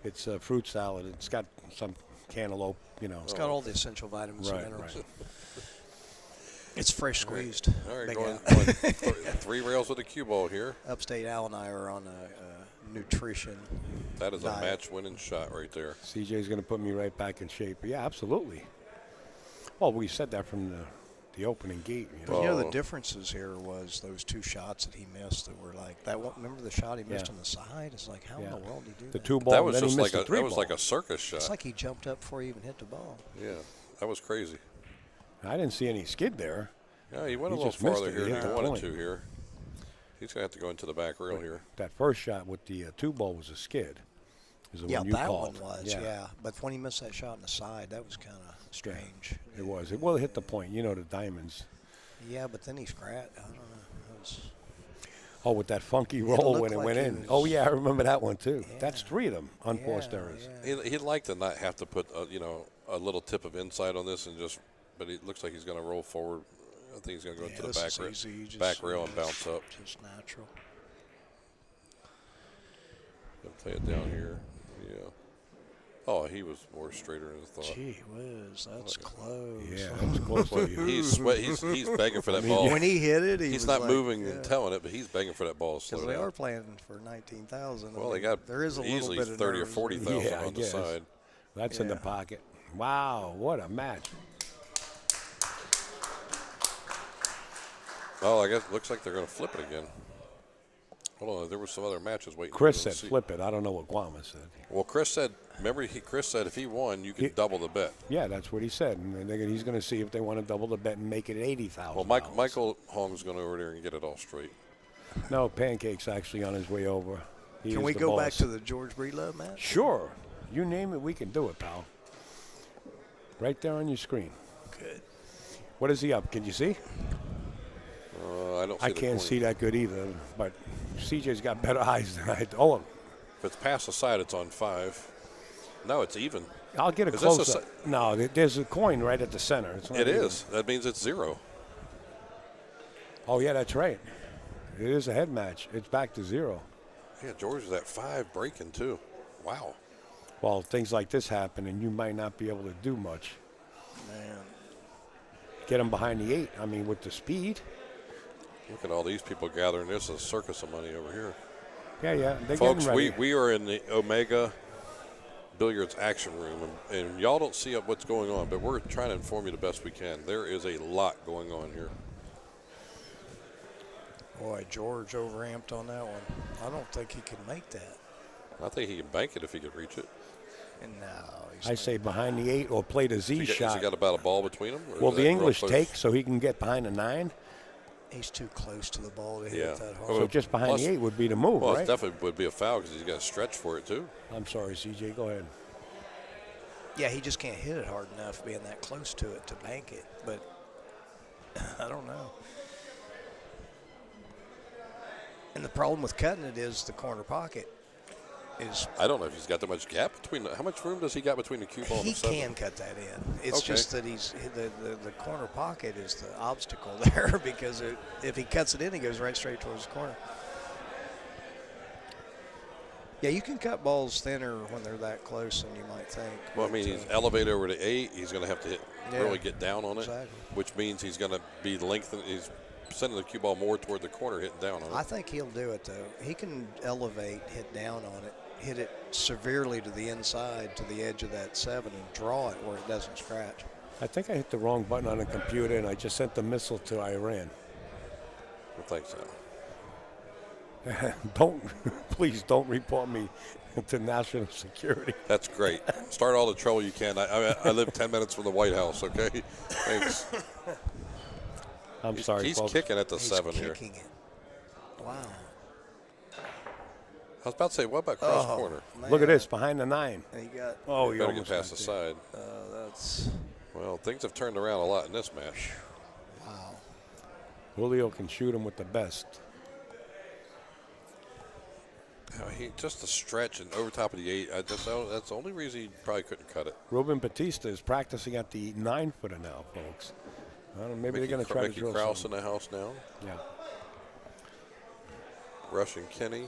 It's a fruit salad. It's got some cantaloupe, It's got all the essential vitamins Right, and minerals. right. It's fresh squeezed. All right, Big going Al. 3 rails with a cue ball here. Upstate Al and I are on a nutrition. That is a diet. match-winning shot right there. CJ's going to put me right back in shape. Yeah, absolutely. Well, we said that from the opening gate. But the Oh. differences here was those 2 shots that he missed that were like that one. Remember the shot he missed Yeah. on the side? It's like, how in Yeah. the world did he do The that? 2 ball. That was and then just he like missed the 3 like ball. a circus shot. It's like he jumped up before he even hit the ball. Yeah, that was crazy. I didn't see any skid there. Yeah, he went He a little just missed farther it. here He than hit he the wanted point. to here. He's gonna have to go into the back rail here. That first shot with the 2 ball was a skid. Is the Yeah, one you that called. one was. Yeah. But when he missed that shot on the side, that was kind of strange. It was. It will hit the point. The diamonds. Yeah, but then he scratched. I don't know. That was, Oh, with that funky roll looked when it like went he in. was- Oh, yeah, I remember that one, too. Yeah. That's 3 of them, unforced yeah, errors. yeah. He'd like to not have to put a little tip of inside on this but it looks like he's gonna roll forward. I think he's gonna go Yeah, to the this back is rail, easy. You just- back rail and bounce up. Just natural. And play it down here. Yeah. Oh, he was more straighter than I thought. Gee whiz, that's close. Yeah, that was close to you. He's begging for that ball. When he hit it, He's was not like, moving yeah. and telling it, but he's begging for that ball to Because slow they down. are playing for 19,000. Well, they got there is a little easily bit of 30 or nerves. 40,000 Yeah, I on the guess. side. That's in the Yeah. pocket. Wow, what a match. Oh, I guess it looks like they're going to flip it again. Hold on, there were some other matches waiting. Chris for us said to see. flip it. I don't know what Guama said. Well, Chris said, Chris said if he won, you could double the bet. Yeah, that's what he said. And he's going to see if they want to double the bet and make it 80,000. Well, Michael Hong's going over there and get it all straight. No, Pancake's actually on his way over. He Can is we the go back boss. to the George Breedlove match? Sure. You name it, we can do it, pal. Right there on your screen. Good. What is he up? Can you see? I don't see I the can't coin. see that good either, but CJ's got better eyes than I do. Oh, If it's past the side, it's on 5. No, it's even. I'll get a Is this a close up. No, there's a coin right at the center. It's not It even. is. That means it's 0. Oh, yeah, that's right. It is a head match. It's back to 0. Yeah, George is at 5 breaking, too. Wow. well, things like this happen, and you might not be able to do much. Man. Get them behind the 8. I mean, with the speed. Look at all these people gathering. There's a circus of money over here. Yeah, they're Folks, getting ready. we are in the Omega Billiards action room, and y'all don't see what's going on, but we're trying to inform you the best we can. There is a lot going on here. Boy, George overamped on that one. I don't think he can make that. I think he can bank it if he could reach it. And no, he's I not. say behind the 8 or play the Z Has shot. he got about a ball between them? Will the English take so he can get behind the 9? He's too close to the ball to Yeah. hit that hard. So just behind Plus- the 8 would be the move, Well, right? it definitely would be a foul because he's got to stretch for it, too. I'm sorry, CJ. Go ahead. Yeah, he just can't hit it hard enough being that close to it to bank it. But I don't know. And the problem with cutting it is the corner pocket is I don't know if he's got that much gap between. How much room does he got between the cue ball and he the 7? can cut that in. It's Okay. just that he's the corner pocket is the obstacle there because if he cuts it in, he goes right straight towards the corner. Yeah, you can cut balls thinner when they're that close than you might think. Well, I mean, he's elevated over to 8. He's going to have to really get down on it, exactly. which means he's going to be lengthened. He's sending the cue ball more toward the corner, hitting down on it. I think he'll do it, though. He can elevate, hit down on it, hit it severely to the inside, to the edge of that 7, and draw it where it doesn't scratch. I think I hit the wrong button on the computer, and I just sent the missile to Iran. I think so. Please don't report me to national security. That's great. Start all the trouble you can. I live 10 minutes from the White House, okay? Thanks. I'm sorry, He's folks. kicking at the He's 7 here. kicking it. Wow. I was about to say, what about cross corner? Man. Look at this, behind the 9. And he got, Oh, you Better get almost past the got there. side. that's, Well, things have turned around a lot in this match. wow. Julio can shoot him with the best. Just the stretch and over top of the 8. That's the only reason he probably couldn't cut it. Ruben Batista is practicing at the 9-footer now, folks. I don't know, maybe they're going to try to Mickey drill Krause something. in the house now. Yeah. Russian Kenny.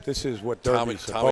This is what Tommy Derby's supposed